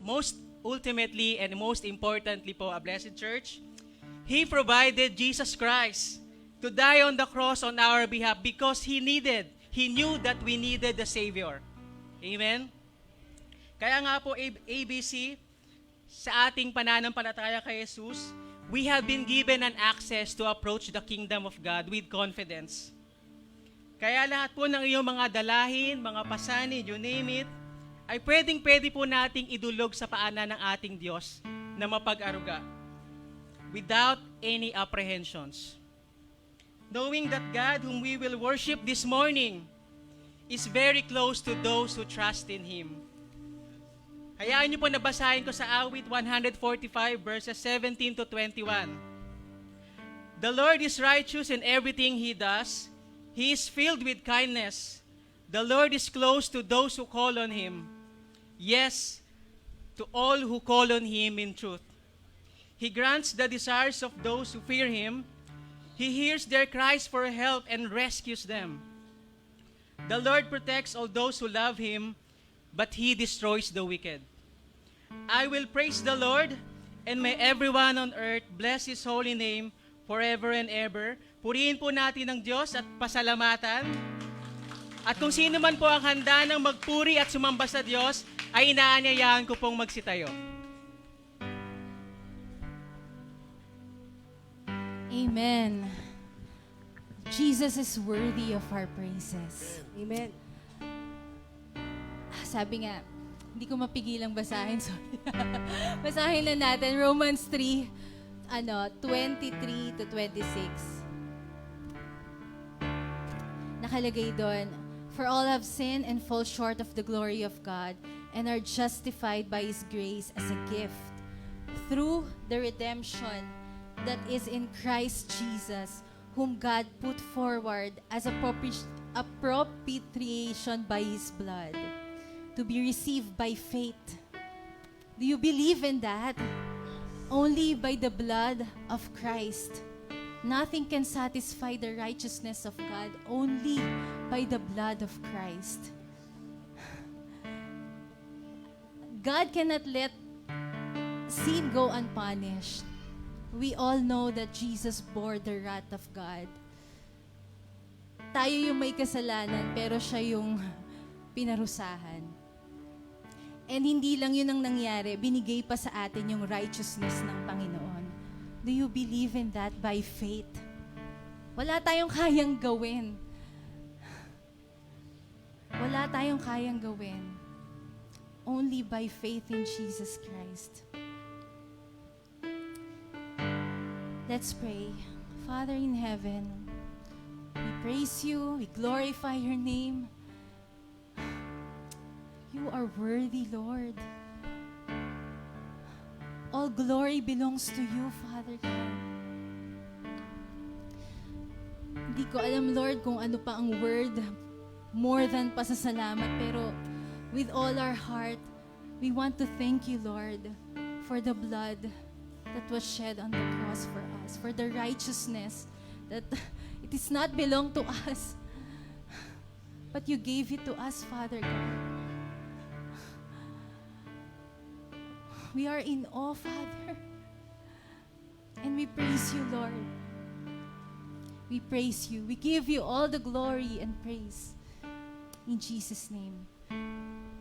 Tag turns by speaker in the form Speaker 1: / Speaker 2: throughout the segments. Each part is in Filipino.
Speaker 1: most ultimately and most importantly po, a blessed church, He provided Jesus Christ to die on the cross on our behalf because He knew that we needed the Savior. Amen? Kaya nga po, ABC, sa ating pananampalataya kay Jesus, we have been given an access to approach the kingdom of God with confidence. Kaya lahat po ng iyong mga dalahin, mga pasanin, you name it, ay pwedeng-pwede po nating idulog sa paanan ng ating Diyos na mapag-aruga without any apprehensions. Knowing that God, whom we will worship this morning, is very close to those who trust in Him. Hayaan niyo po nabasahin ko sa awit 145 verses 17 to 21. The Lord is righteous in everything He does. He is filled with kindness. The Lord is close to those who call on Him. Yes, to all who call on Him in truth. He grants the desires of those who fear Him. He hears their cries for help and rescues them. The Lord protects all those who love Him, but He destroys the wicked. I will praise the Lord, and may everyone on earth bless His holy name forever and ever. Purihin po natin ang Diyos at pasalamatan. At kung sino man po ang handa ng magpuri at sumamba sa Diyos, ay inaanyayahan ko pong magsitayo.
Speaker 2: Amen. Jesus is worthy of our praises.
Speaker 3: Amen.
Speaker 2: Sabi nga, hindi ko mapigilang basahin. Sorry. Basahin na natin. Romans 3, 23 to 26. Nakalagay doon, for all have sinned and fall short of the glory of God and are justified by His grace as a gift through the redemption that is in Christ Jesus, whom God put forward as a propitiation by His blood, to be received by faith. Do you believe in that? Only by the blood of Christ. Nothing can satisfy the righteousness of God, only by the blood of Christ. God cannot let sin go unpunished. We all know that Jesus bore the wrath of God. Tayo yung may kasalanan, pero siya yung pinarusahan. And hindi lang yun ang nangyari, binigay pa sa atin yung righteousness ng Panginoon. Do you believe in that by faith? Wala tayong kayang gawin. Wala tayong kayang gawin. Only by faith in Jesus Christ. Let's pray. Father in heaven, we praise you, we glorify your name. You are worthy, Lord. All glory belongs to you, Father God. Hindi ko alam, Lord, kung ano pa ang word more than pasasalamat, pero with all our heart, we want to thank you, Lord, for the blood that was shed on the cross for us, for the righteousness that it is not belong to us, but you gave it to us, Father God. We are in awe, Father, and we praise you, Lord. We praise you. We give you all the glory and praise. In Jesus' name,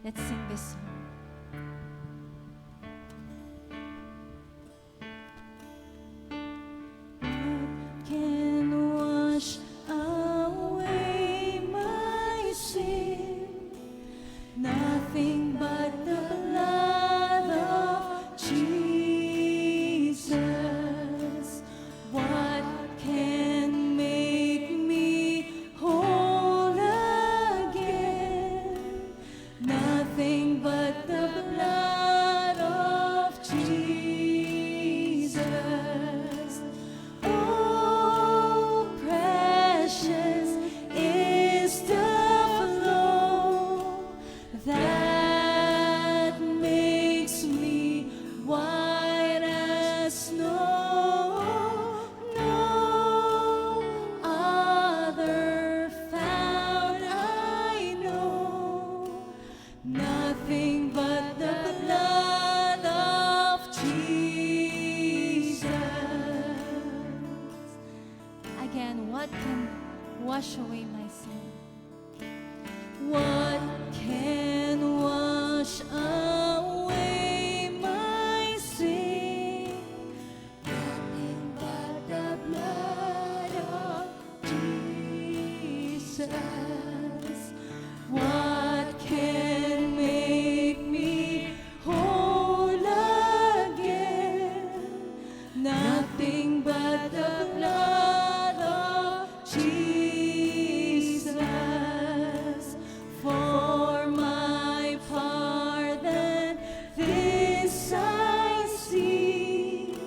Speaker 2: let's sing this song. Can wash away my sin? Nothing but the blood of Jesus. What can make me whole again? Nothing but wash away my sin. What can wash away my sin? Nothing but the blood of Jesus. What can make me whole again? Nothing but the blood of Jesus. For my pardon, this I see.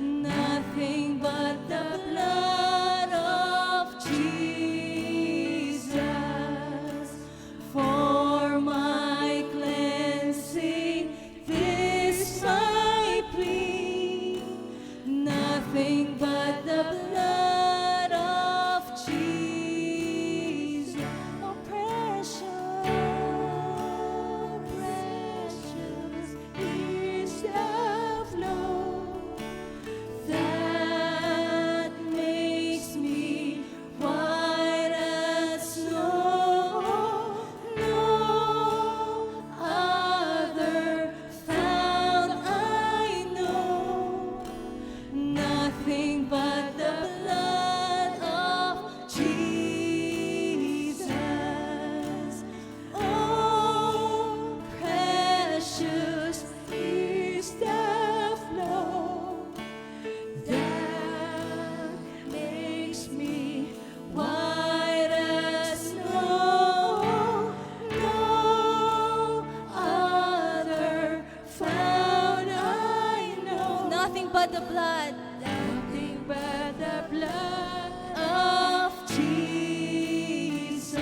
Speaker 2: Nothing but the blood of Jesus. For my cleansing, this I plead. Nothing but the blood of Jesus. Oh, precious, precious is the flow that makes me white as snow. No other found I know. Nothing but the blood of Jesus. Oh, precious is the flow that makes me white as snow. No other found I know. Nothing but the blood. Nothing but the blood of Jesus.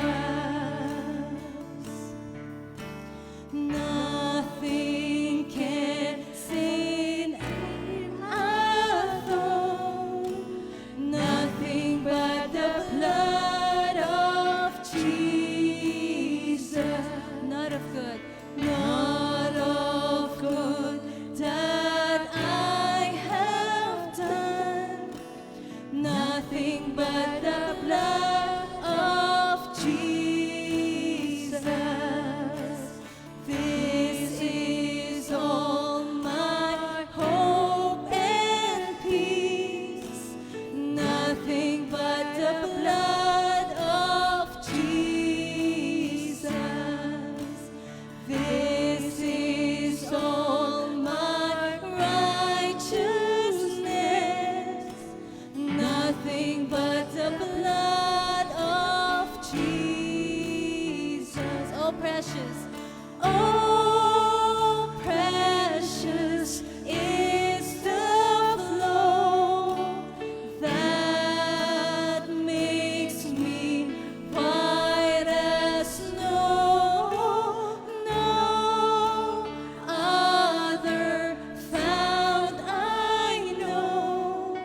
Speaker 2: Nothing can sin alone. Nothing but the blood of Jesus. Not of good. Not of good that I have done. Nothing but the blood of Jesus. This is all my hope and peace. Nothing but the blood of Jesus. This is all my righteousness. Nothing but the blood of Jesus. Oh, precious. Oh, precious is the flow that makes me white as snow. No other found I know.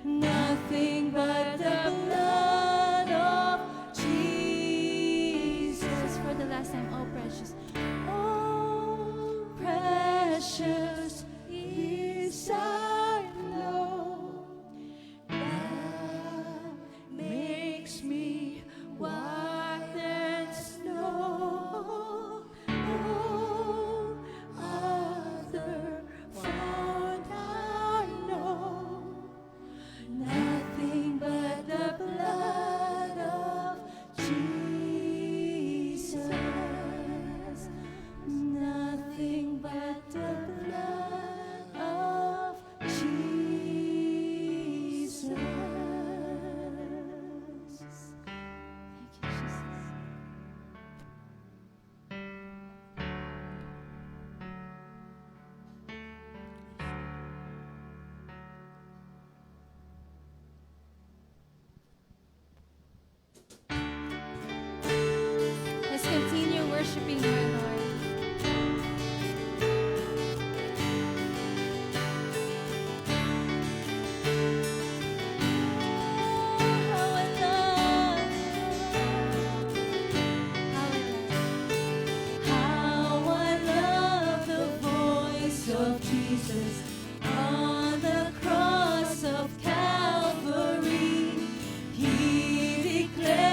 Speaker 2: Nothing but the blood of Jesus. For the last time, oh, precious. Oh, precious is our Lord that makes me white as snow. No other found I know. Nothing but the blood of Jesus. Nothing but the blood of Jesus. Thank you, Jesus. Let's continue worshiping our Lord. How I love you. How I love the voice of Jesus on the cross of Calvary. He declared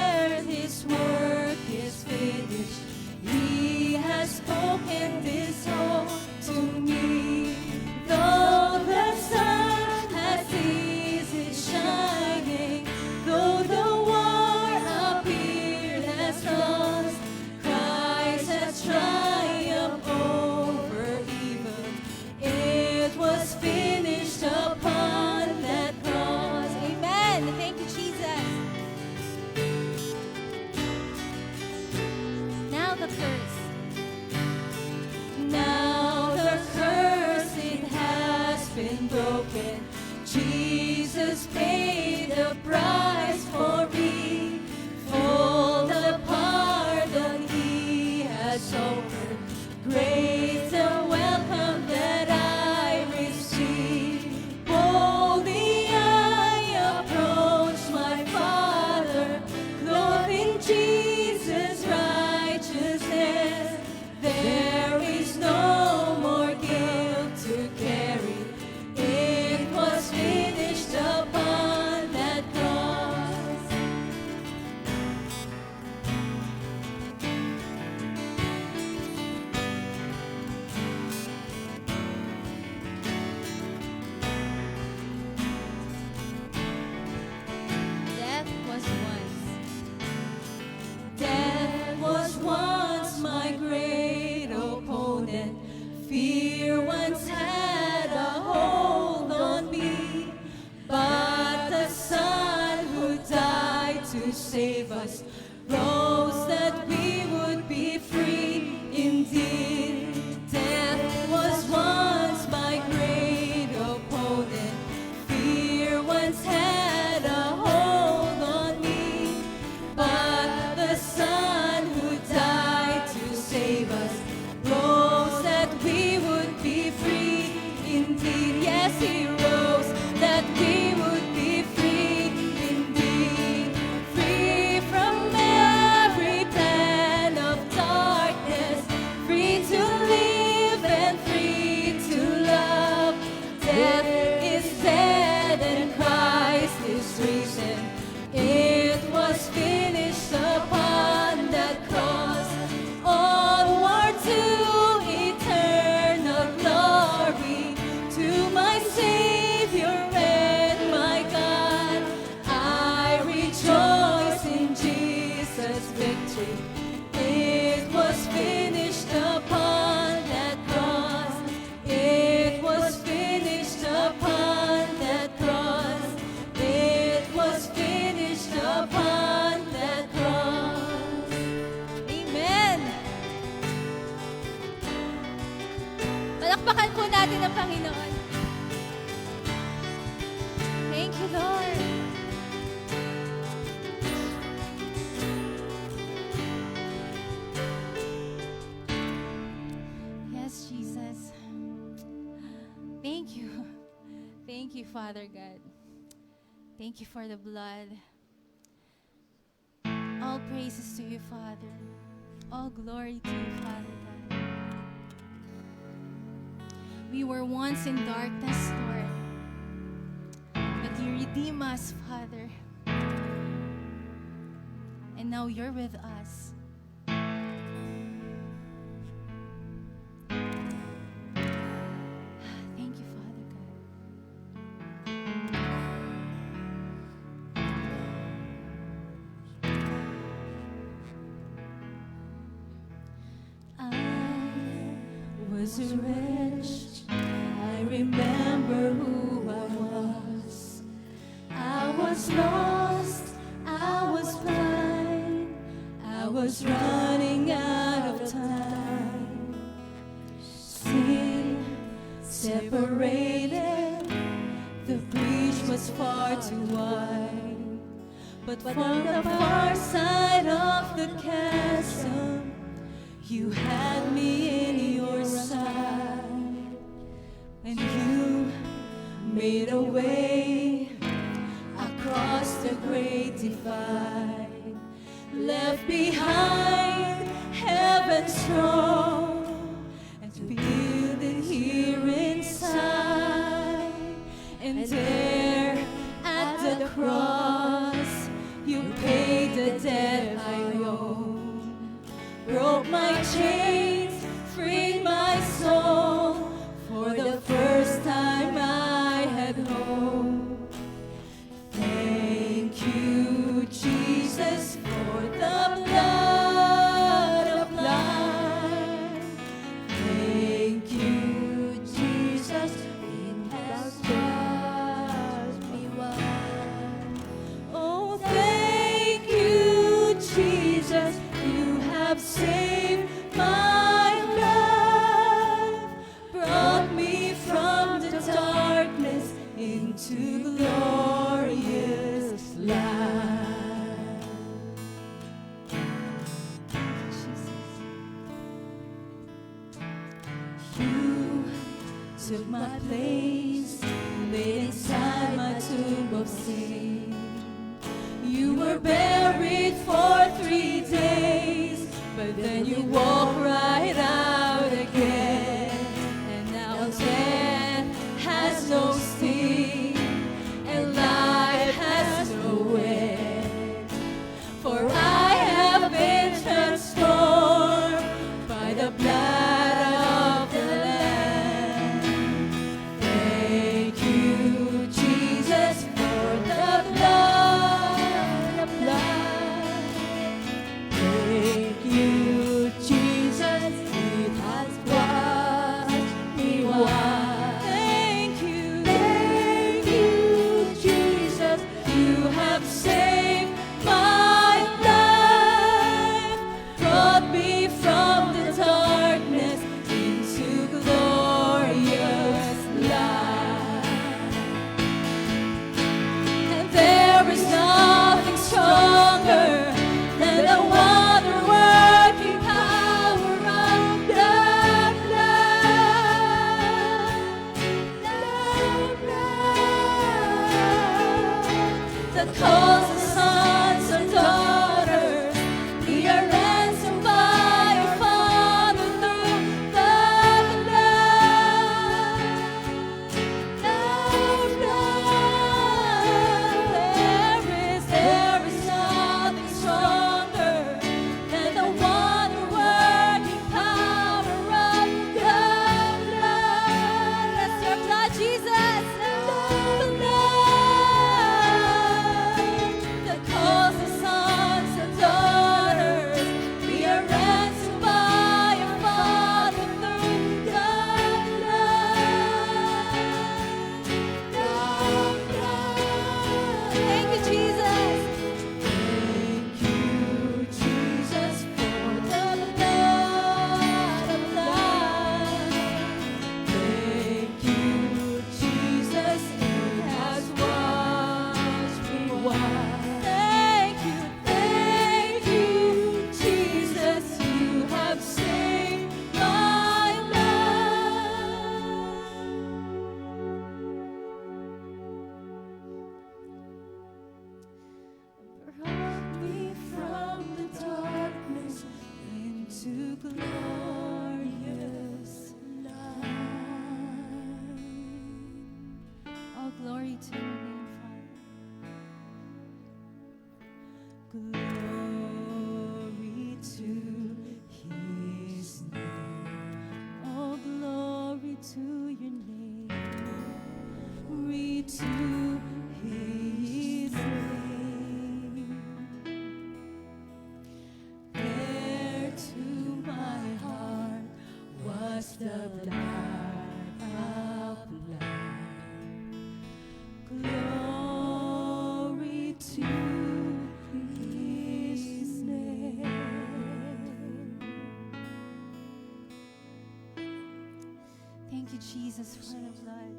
Speaker 2: Palakpakan po natin ang Panginoon. Thank you, Lord. Yes, Jesus. Thank you. Thank you, Father God. Thank you for the blood. All praises to you, Father. All glory to you, Father God. We were once in darkness, Lord, but you redeem us, Father. And now you're with us. Thank you, Father God. I was a wretch. I remember who I was. I was lost. I was blind. I was running out of time. Sin separated. The breach was far too wide. But from the far side of the chasm, you had me in your side. And you made a way across the great divide, left behind heaven's throne, and build it here inside. And there at the cross, you paid the debt I owed, broke my chains, freed my soul. For the first time I had hope. Thank you, Jesus, for the blood of life. Thank you, Jesus, it has washed me white. Oh, thank you, Jesus, you have saved my life, brought me from the darkness into glorious light. Jesus, you took my place, laid inside my tomb of sin. You were buried for 3 days, but then you walked right out again. And now death has no sting, and life has no end. For I have been transformed by the blood of the Lamb. Thank you, Jesus, for the blood of life. Thank you, Jesus, it Glory to your name, Father. Glory to his name. Oh, glory to your name. Glory to his name. There to my heart was the blood applied. Glory to his name. Thank you, Jesus, for the blood.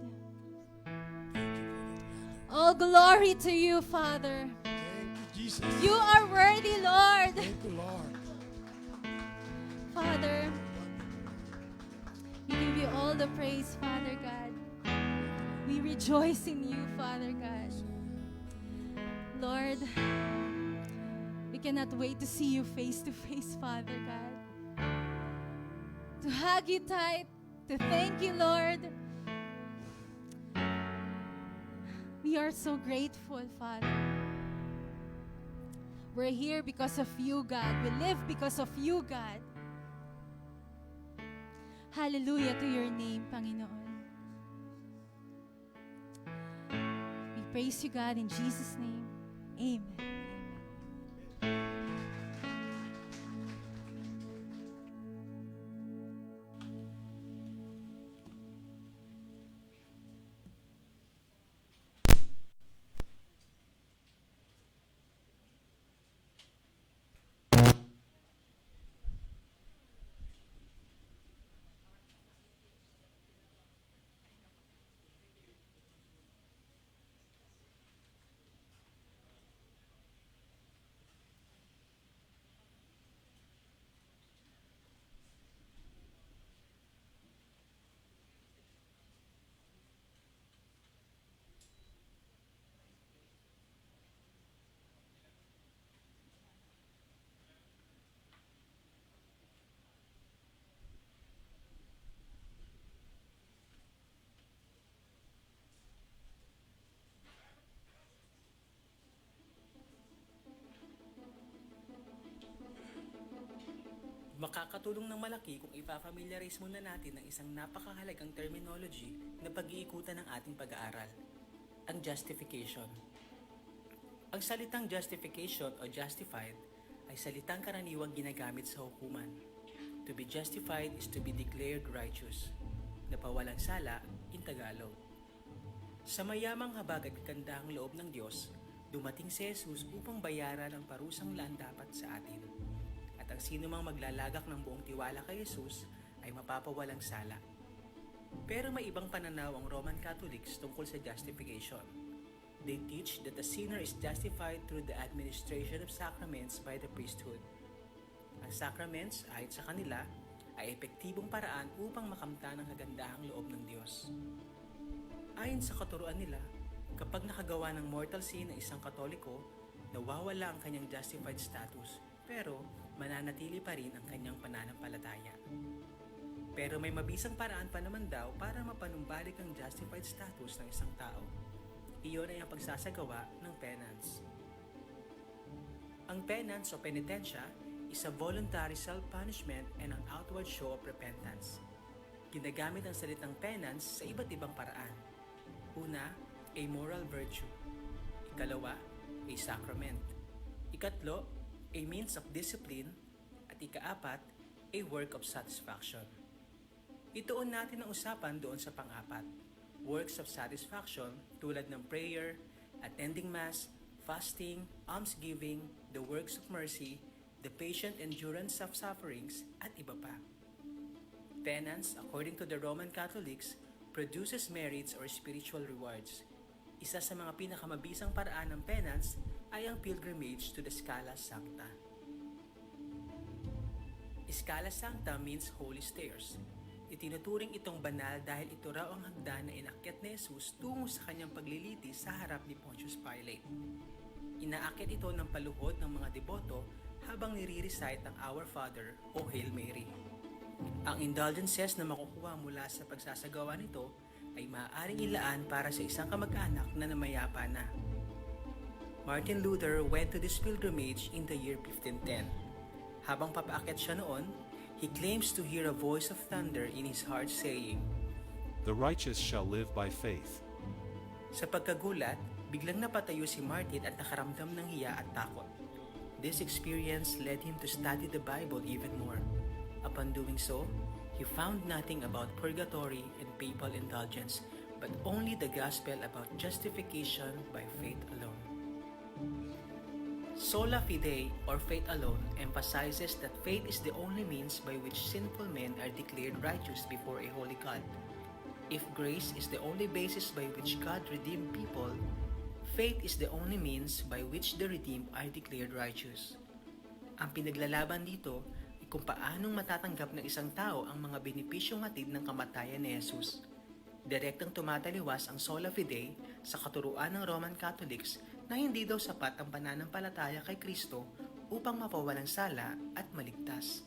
Speaker 2: All glory to you, Father.
Speaker 3: Thank you, Jesus.
Speaker 2: You are worthy, Lord.
Speaker 3: Thank you, Lord.
Speaker 2: Father, we give you all the praise, Father God. We rejoice in you, Father God. Lord, we cannot wait to see you face to face, Father God. To hug you tight, to thank you, Lord. We are so grateful, Father. We're here because of you, God. We live because of you, God. Hallelujah to your name, Panginoon. We praise you, God, in Jesus' name. Amen.
Speaker 4: Makakatulong ng malaki kung ipafamiliarize muna natin ng isang napakahalagang terminology na pag-iikutan ng ating pag-aaral, ang justification. Ang salitang justification o justified ay salitang karaniwang ginagamit sa hukuman. To be justified is to be declared righteous, na pawalang sala in Tagalog. Sa mayamang habag at kandahang loob ng Diyos, dumating si Jesus upang bayaran ang parusang dapat sa atin. At ang sino mang maglalagak ng buong tiwala kay Jesus ay mapapawalang sala. Pero may ibang pananaw ang Roman Catholics tungkol sa justification. They teach that the sinner is justified through the administration of sacraments by the priesthood. Ang sacraments, ayon sa kanila, ay epektibong paraan upang makamtan ang kagandahang loob ng Diyos. Ayon sa katuruan nila, kapag nakagawa ng mortal sin ng isang Katoliko, nawawala ang kanyang justified status, pero mananatili pa rin ang kanyang pananampalataya. Pero may mabisang paraan pa naman daw para mapanumbalik ang justified status ng isang tao. Iyon ay ang pagsasagawa ng penance. Ang penance o penitensya is a voluntary self-punishment and an outward show of repentance. Ginagamit ang salitang penance sa iba't ibang paraan. Una, a moral virtue. Ikalawa, a sacrament. Ikatlo, a means of discipline. At ikaapat, a work of satisfaction. Ituon natin ang usapan doon sa pang-apat. Works of satisfaction tulad ng prayer, attending mass, fasting, almsgiving, the works of mercy, the patient endurance of sufferings, at iba pa. Penance, according to the Roman Catholics, produces merits or spiritual rewards. Isa sa mga pinakamabisang paraan ng penance ay ang pilgrimage to the Scala Sancta. Scala Sancta means holy stairs. Itinuturing itong banal dahil ito raw ang hagdan na inakyat ni Jesus tungo sa kanyang paglilitis sa harap ni Pontius Pilate. Inaakyat ito ng paluhod ng mga deboto habang nire-recite ang Our Father o Hail Mary. Ang indulgences na makukuha mula sa pagsasagawa nito ay maaaring ilaan para sa isang kamag-anak na namayapa na. Martin Luther went to this pilgrimage in the year 1510. Habang papaakyat siya noon, he claims to hear a voice of thunder in his heart saying,
Speaker 5: The righteous shall live by faith.
Speaker 4: Sa pagkagulat, biglang napatayo si Martin at nakaramdam ng hiya at takot. This experience led him to study the Bible even more. Upon doing so, he found nothing about purgatory and papal indulgence, but only the gospel about justification by faith alone. Sola fide, or faith alone, emphasizes that faith is the only means by which sinful men are declared righteous before a holy God. If grace is the only basis by which God redeemed people, faith is the only means by which the redeemed are declared righteous. Ang pinaglalaban dito ay kung paanong matatanggap ng isang tao ang mga benepisyong hatid ng kamatayan ni Jesus. Direktang tumataliwas ang sola fide sa katuruan ng Roman Catholics na hindi daw sapat ang pananampalataya kay Kristo upang mapawalang sala at maligtas.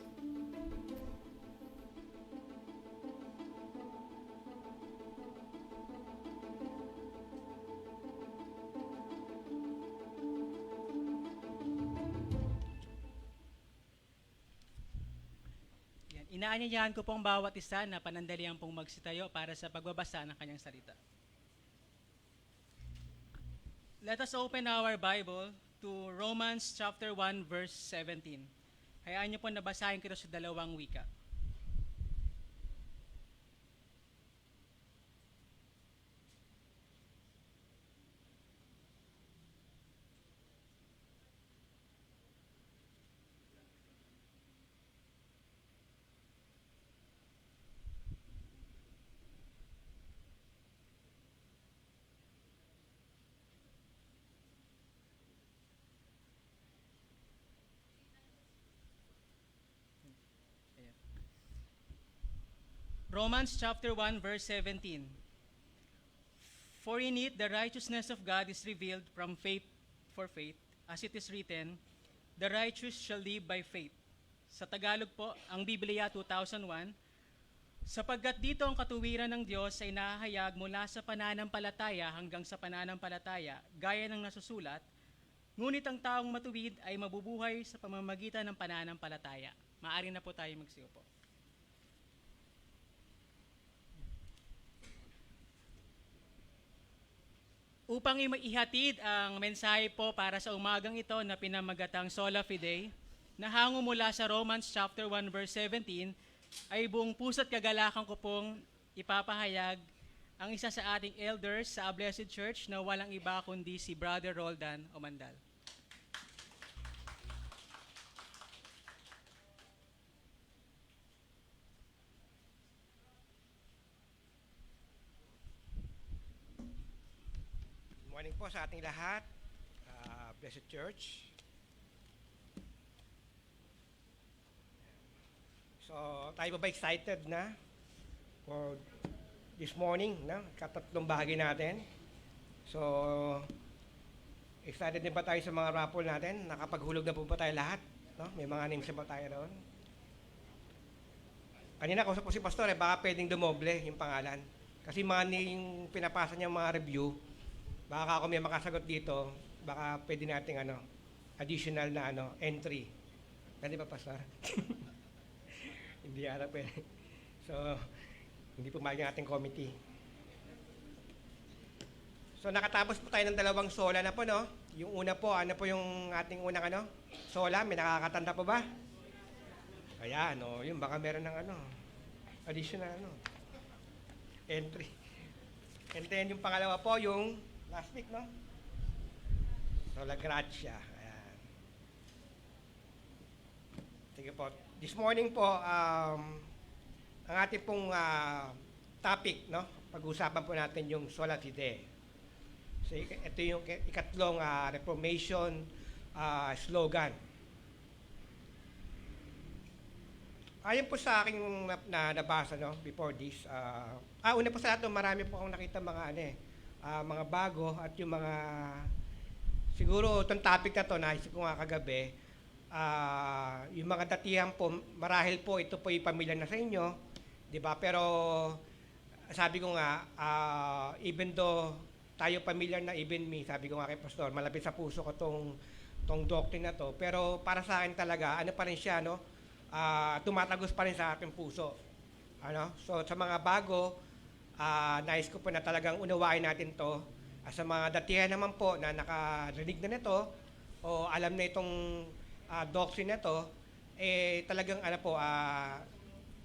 Speaker 1: Yan. Inaanyayahan ko pong bawat isa na panandalian pong magsitayo para sa pagbabasa ng kanyang salita. Let us open our Bible to Romans chapter 1 verse 17. Hayaan niyo po nabasahin ko ito sa dalawang wika. Romans chapter 1 verse 17. For in it the righteousness of God is revealed from faith for faith, as it is written, the righteous shall live by faith. Sa Tagalog po, ang Biblia 2001, sapagkat dito ang katuwiran ng Diyos ay nahahayag mula sa pananampalataya hanggang sa pananampalataya, gaya ng nasusulat, ngunit ang taong matuwid ay mabubuhay sa pamamagitan ng pananampalataya. Maaari na po tayo magsiupo. Upang ihatid ang mensahe po para sa umagang ito na pinamagatang Sola Fide, na hango mula sa Romans chapter 1 verse 17, ay buong puso't kagalakan ko pong ipapahayag ang isa sa ating elders sa Blessed Church na walang iba kundi si Brother Roldan Omandal.
Speaker 6: Morning po sa ating lahat, Blessed Church. So, tayo ba excited na for this morning, no? Katatlong bahagi natin. So, excited din ba tayo sa mga raffle natin? Nakapaghulog na po ba tayo lahat? No? May mga names ba tayo doon? Kanina kausap ko si Pastor, baka pwedeng dumoble yung pangalan. Kasi yung pinapasa niya mga review, baka ako may makasagot dito, baka pwede nating additional na entry. Pwede ba, Pastor? Hindi ata pwede. So, hindi pumayag ang ating committee. So, nakatapos po tayo ng dalawang sola na po, no? Yung una po, ano po yung ating unang sola? May nakakatanda po ba? Ayan, yun, baka meron ng additional entry. And then, yung pangalawa po, yung last week, no? Sola Gracia. Ayan. Sige po. This morning po, ang ating pong topic, no? Pag-usapan po natin yung Sola Fide. So, ito yung ikatlong Reformation slogan. Ayon po sa aking nabasa, no, before this, una po sa lahat, marami po akong nakita mga bago at yung mga, siguro itong topic na to, naisip ko nga kagabi, yung mga datihan po, marahil po ito po yung pamilya na sa inyo, di ba? Pero sabi ko nga, even though tayo familiar na, even me, sabi ko nga kay Pastor, malapit sa puso ko tong doctrine na to, pero para sa akin talaga, ano pa rin siya, no? Tumatagos pa rin sa aking puso. Ano? So sa mga bago, nais ko po na talagang unawain natin to. Sa mga datihan naman po na nakarinig na nito, o alam na itong doctrine na to, talagang ano po,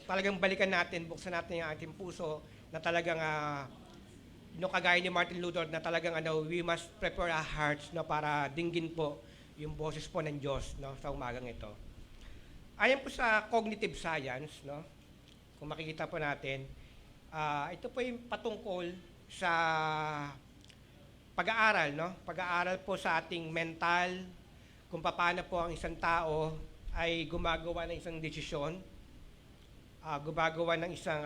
Speaker 6: talagang balikan natin, buksan natin yung ating puso na talagang kagaya ni Martin Luther na talagang we must prepare our hearts para dinggin po yung boses po ng Diyos, no, sa umagang ito. Ayon po sa cognitive science, no, kung makikita po natin, ito po yung patungkol sa pag-aaral, no? Pag-aaral po sa ating mental, kung paano po ang isang tao ay gumagawa ng isang desisyon, gumagawa ng isang,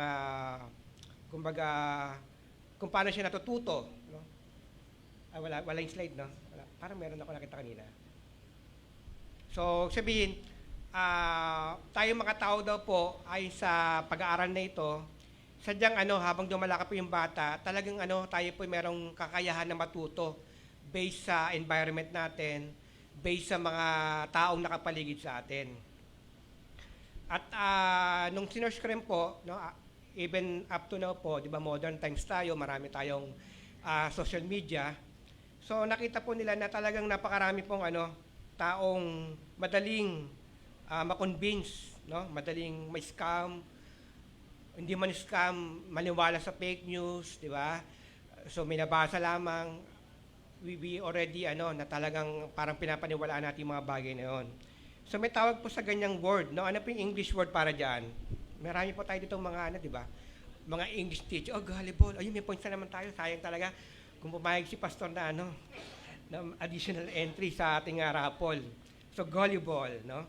Speaker 6: kumbaga, kung paano siya natututo, no? Wala yung slide, no? Wala. Parang meron ako nakita kanina. So, sabihin, tayo mga tao daw po ay sa pag-aaral na ito, sadyang habang dumalaki po yung bata, talagang tayo po merong kakayahan na matuto based sa environment natin, based sa mga taong nakapaligid sa atin. At nung sinerge ko rin po, no, even up to now po, di ba modern times tayo, marami tayong social media. So nakita po nila na talagang napakarami pong taong madaling ma-convince, no? Madaling may scam, hindi man scam, maniwala sa fake news, di ba? So may nabasa lamang, we already na talagang parang pinapaniwalaan natin yung mga bagay na yun. So may tawag po sa ganyang word, no? Ano po yung English word para diyan? Marami po tayo dito mga di ba? Mga English teacher, gullible. Ayun, may points na naman tayo. Sayang talaga kung pumayag si pastor na na additional entry sa ating raffle. So gullible, no?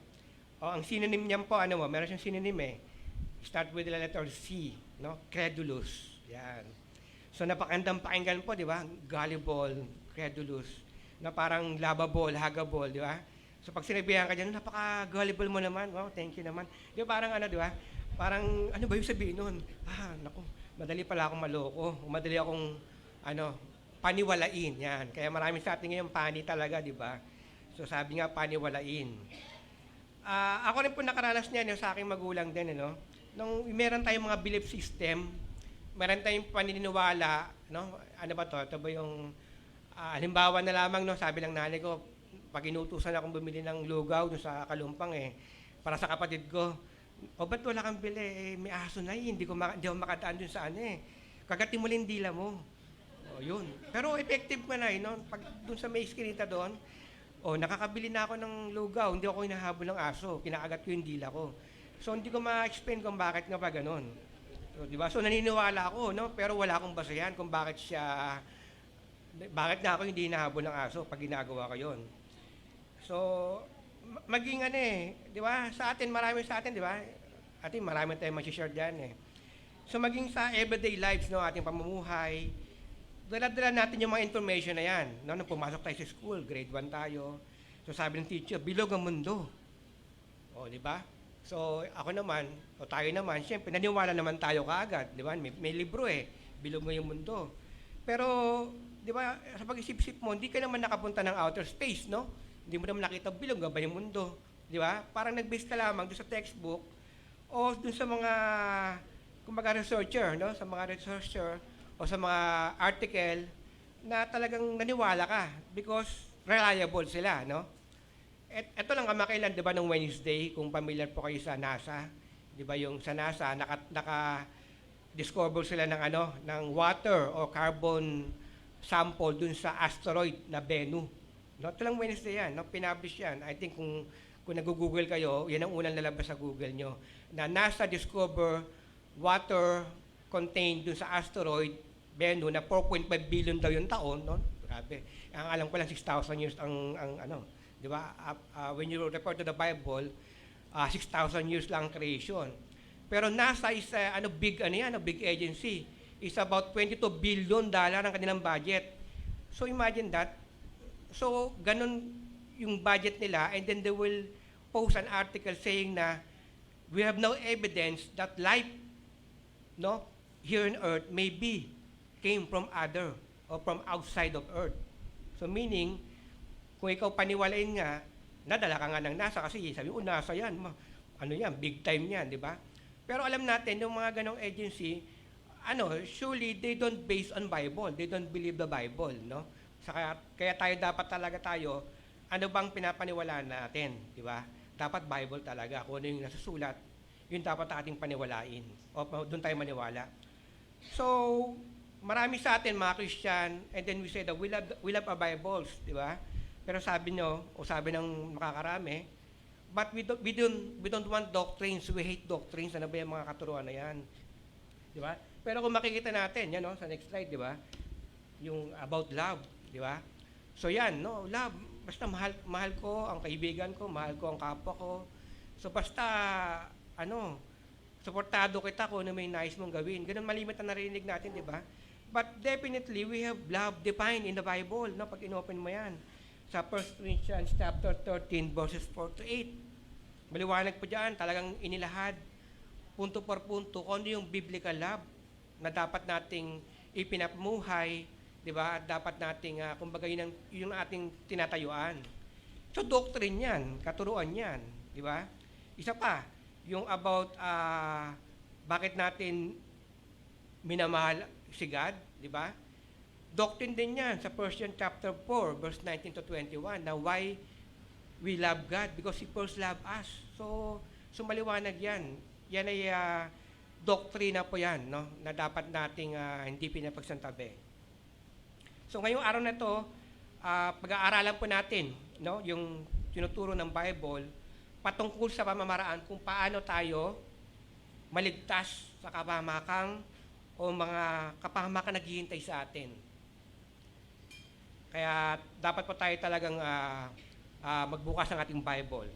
Speaker 6: O ang synonym niyan po meron siyang synonym Start with the letter C, no? Credulous. Yan. So napakandang pakinggan po, di ba? Gullible, credulous. Na parang lovable, huggable, di ba? So pag sinabihan ka dyan, napaka-gullible mo naman. Wow, thank you naman. Di ba parang di ba? Parang ano ba yung sabihin nun? Naku, madali pala akong maloko. Madali akong paniwalain. Yan. Kaya marami sa atin ngayon pani talaga, di ba? So sabi nga, paniwalain. Ako rin po nakaranas niyan sa aking magulang din, nung meron tayong mga belief system, meron tayong paniniwala, no? Ano ba to? Ito ba yung, halimbawa na lamang, no? Sabi ng nanay ko, pag inutusan akong bumili ng lugaw doon sa Kalumpang, para sa kapatid ko, ba't wala kang bili? May aso na hindi ako makadaan doon sa kagatin mo lang dila mo. Yun. Pero effective pa na, no? Pag doon sa may iskinita doon, nakakabili na ako ng lugaw, hindi ako hinahabol ng aso, kinakagat ko yung dila ko. So hindi ko ma-explain kung bakit nga ba ganun. So, di ba? So naniniwala ako, no? Pero wala akong basehan kung bakit na ako hindi hinahabol ng aso pag ginagawa ko yun. So maging di ba? Marami sa atin, di ba? Atin marami tayong ma-share diyan So maging sa everyday lives, no, ating pamumuhay, dala-dala natin yung mga information na yan. No, nung pumasok tayo sa school, grade 1 tayo. So sabi ng teacher, bilog ang mundo. Di ba? So ako naman, tayo naman, siyempre naniwala naman tayo kaagad, di ba? May libro bilog ng mundo. Pero, di ba, sa pag-isip-isip mo, hindi ka naman nakapunta ng outer space, no? Hindi mo naman nakita bilog ba yung mundo, di ba? Parang nag-base ka lamang doon sa textbook o doon sa mga kumbaga researcher, no? Sa mga researcher o sa mga article na talagang naniwala ka because reliable sila, no? Ito lang kamakailan, di ba, nung Wednesday, kung familiar po kayo sa NASA, di ba, yung sa NASA, discover sila ng ng water o carbon sample dun sa asteroid na Bennu. No, ito lang Wednesday yan, no? Pinablish yan. I think kung nag-google kayo, yan ang unang lalabas sa Google nyo, na NASA discover water contained dun sa asteroid Bennu na 4.5 billion daw yung taon, no? Grabe. Ang alam ko lang 6,000 years ang di ba? When you refer to the Bible, 6,000 years lang creation. Pero NASA is big big agency. It's about $22 billion ang kanilang budget. So imagine that. So ganun yung budget nila, and then they will post an article saying na we have no evidence that life, no, here on earth maybe came from other or from outside of earth. So meaning, kung ikaw paniwalain nga, nadala ka nga ng NASA kasi sabi, NASA yan, ano yan, big time yan, di ba? Pero alam natin, yung mga ganong agency, surely they don't base on Bible. They don't believe the Bible, no? Kaya tayo dapat talaga ano bang pinapaniwalaan natin, di ba? Dapat Bible talaga. Kung ano yung nasusulat, yun dapat ating paniwalain. O doon tayo maniwala. So, marami sa atin, mga Christian, and then we say that we love our Bibles, di ba? Pero sabi nyo, o sabi ng makakarami, but we don't want doctrines, we hate doctrines. Ano ba yung mga katuruan na yan? Di ba? Pero kung makikita natin, yan, no, sa next slide, di ba? Yung about love, di ba? So yan, no, love, basta mahal ko ang kaibigan ko, mahal ko ang kapwa ko. So basta, suportado kita kung ano may nais mong gawin. Ganun malimit ang narinig natin, di ba? But definitely, we have love defined in the Bible, no, pag inopen mo yan. Sa 1 Corinthians chapter 13, verses 4 to 8. Maliwanag po dyan, talagang inilahad, punto por punto, kung ano yung biblical love na dapat nating ipinapamuhay, di ba? At dapat nating, kumbaga yun yung ating tinatayuan. So, doctrine yan, katuruan yan, di ba? Isa pa, yung about bakit natin minamahal si God, di ba? Doctrine din yan sa 1 John chapter 4, verse 19 to 21, na why we love God, because He first loved us. So maliwanag yan. Yan ay doktrina po yan, no? Na dapat nating hindi pinapagsantabi. So ngayong araw na to, pag-aaralan po natin, no, yung tinuturo ng Bible patungkol sa pamamaraan kung paano tayo maligtas sa kapahamakang o mga kapahamakan naghihintay sa atin. Kaya dapat po tayo talagang magbukas ng ating Bible.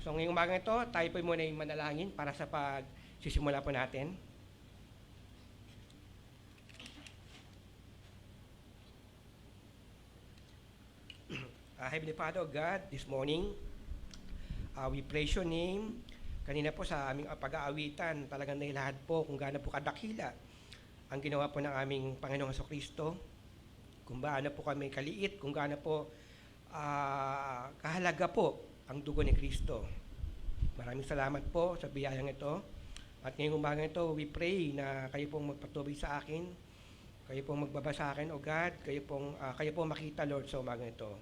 Speaker 6: So ngayong umaga ito, tayo po muna yung manalangin para sa pagsisimula po natin. Heavenly Father, God, this morning, we praise your name. Kanina po sa aming pag-aawitan, talagang nailahad po kung gaano po kadakila ang ginawa po ng aming Panginoong Jesucristo, kung gaano po kami kaliit, kung gaano po kahalaga po ang dugo ni Kristo. Maraming salamat po sa biyayang ito. At ngayong umaga ito, we pray na kayo pong magpatuloy sa akin, kayo pong magbabasa sa akin, O God, kayo pong makita, Lord, sa umaga ito.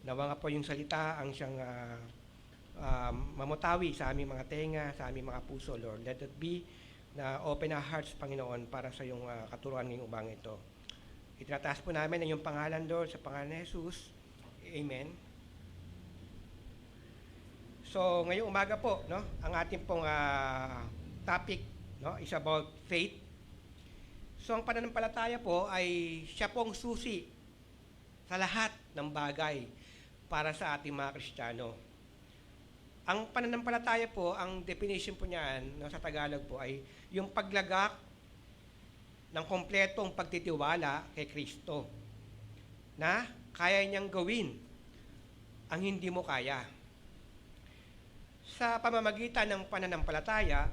Speaker 6: Nawa nga po yung salita ang siyang mamutawi sa aming mga tenga, sa aming mga puso, Lord. Let it be na open our hearts, Panginoon, para sa iyong katuruan ngayong umaga ito. Itinataas po namin ang iyong pangalan, Lord, sa pangalan ni Jesus. Amen. So, ngayong umaga po, no, ang ating pong topic, no, is about faith. So, ang pananampalataya po ay siya pong susi sa lahat ng bagay para sa ating mga Kristiyano. Ang pananampalataya po, ang definition po niyan, no, sa Tagalog po ay yung paglagak ng kompletong pagtitiwala kay Kristo na kaya niyang gawin ang hindi mo kaya. Sa pamamagitan ng pananampalataya,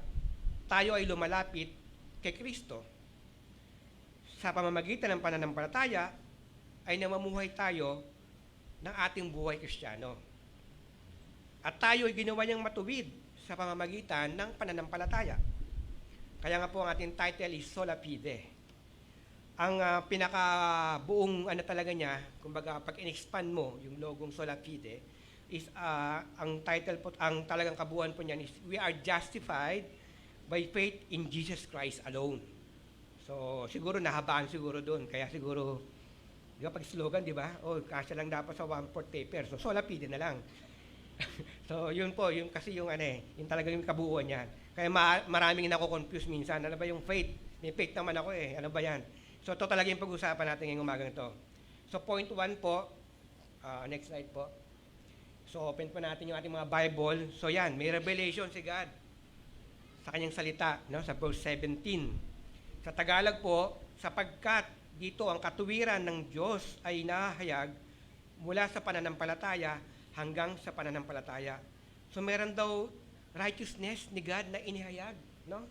Speaker 6: tayo ay lumalapit kay Kristo. Sa pamamagitan ng pananampalataya, ay namamuhay tayo ng ating buhay Kristiyano. At tayo ay ginawa niyang matuwid sa pamamagitan ng pananampalataya. Kaya nga po ang ating title is Sola Fide. Ang pinakabuong talaga niya, kumbaga pag in-expand mo yung logong Sola Fide, is ang title po, ang talagang kabuuan po niyan is we are justified by faith in Jesus Christ alone. So siguro nahabaan siguro doon, kaya siguro di ba pag slogan, di ba? Oh, kasya lang dapat sa 1/4 paper. So Sola Fide na lang. So yun po, yung kasi yung yung talagang yung kabuuan niyan. Kaya maraming nako-confuse minsan, ano ba yung faith? May faith naman ako ano ba yan? So ito talaga yung pag-usapan natin ngayong umagang ito. So point 1 po, next slide po. So open po natin yung ating mga Bible. So yan, may revelation si God sa kanyang salita, no, sa verse 17. Sa Tagalog po, sapagkat dito ang katuwiran ng Diyos ay nahayag mula sa pananampalataya hanggang sa pananampalataya. So meron daw righteousness ni God na inihayag, no?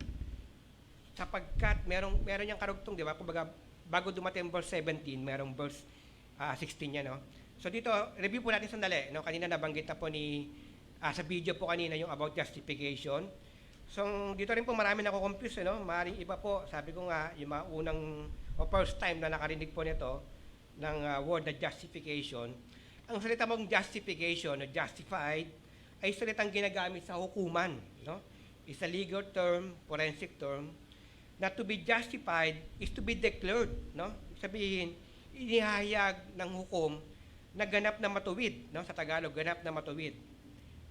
Speaker 6: sapagkat meron yung karugtong, di ba? Kumbaga, bago dumating ang verse 17, merong verse 16 yan, no? So dito, review po natin sandali, no? Kanina nabanggit na po sa video po kanina yung about justification. So dito rin po marami nako-confuse, no? Maaaring iba po, sabi ko nga, yung mga unang o first time na nakarinig po nito ng word na justification. Ang salita mong justification o justified ay salitang ginagamit sa hukuman, no? It's a legal term, forensic term, na to be justified is to be declared, no? Sabihin, inihahayag ng hukom na ganap na matuwid, no? Sa Tagalog, ganap na matuwid.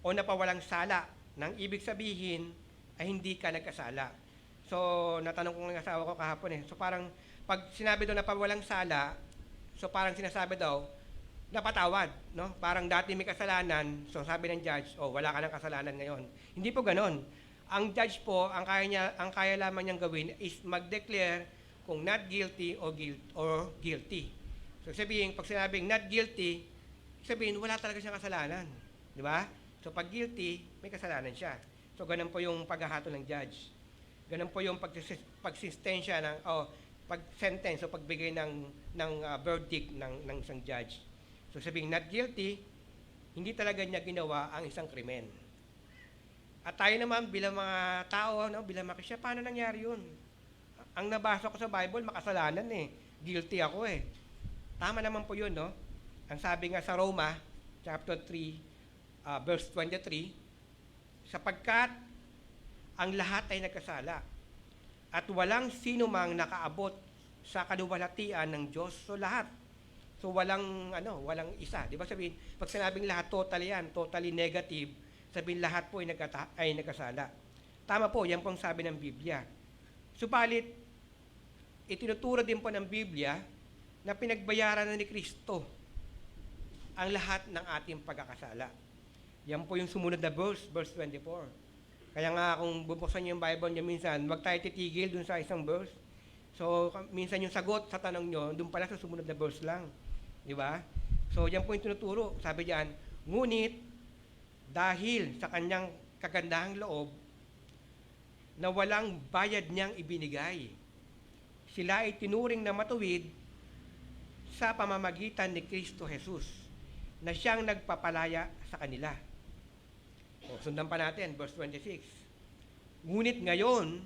Speaker 6: O napawalang sala, nang ibig sabihin ay hindi ka nagkasala. So, natanong ko ng asawa ko kahapon So, parang, pag sinabi daw na pawalang sala, so parang sinasabi daw, napatawad, no? Parang dati may kasalanan, so sabi ng judge, wala ka ng kasalanan ngayon. Hindi po ganon. Ang judge po, ang kaya lamang niyang gawin is mag-declare kung not guilty or guilty. So sabihin, pag sinabing not guilty, sabihin wala talaga siyang kasalanan, di ba? So pag guilty, may kasalanan siya. So ganun po yung paghahatol ng judge. Ganun po yung pagsistensya ng pag-sentence o pagbigay ng verdict ng isang judge. So sabihin not guilty, hindi talaga niya ginawa ang isang krimen. At tayo naman bilang mga tao, no, bilang mga Kristiyan, paano nangyari yun? Ang nabasa ko sa Bible, makasalanan Guilty ako Tama naman po yun, no? Ang sabi nga sa Roma, chapter 3, verse 23, sapagkat ang lahat ay nagkasala at walang sino mang nakaabot sa kaluwalhatian ng Diyos. So lahat. So walang isa. Di ba sabihin, pag sinabing lahat, totally negative, sabihin lahat po ay nagkasala. Tama po, yan po ang sabi ng Biblia. Subalit, itinuturo din po ng Biblia na pinagbayaran na ni Kristo ang lahat ng ating pagkakasala. Yan po yung sumunod na verse 24. Kaya nga kung bubuksan niyo yung Bible niyo minsan, wag tayo titigil dun sa isang verse. So, minsan yung sagot sa tanong niyo, dun pala sa sumunod na verse lang. Di ba? So, yan po yung tinuturo. Sabi diyan, ngunit, dahil sa kanyang kagandahang loob na walang bayad niyang ibinigay, sila ay tinuring na matuwid sa pamamagitan ni Kristo Jesus na siyang nagpapalaya sa kanila. Sundan pa natin, verse 26. Ngunit ngayon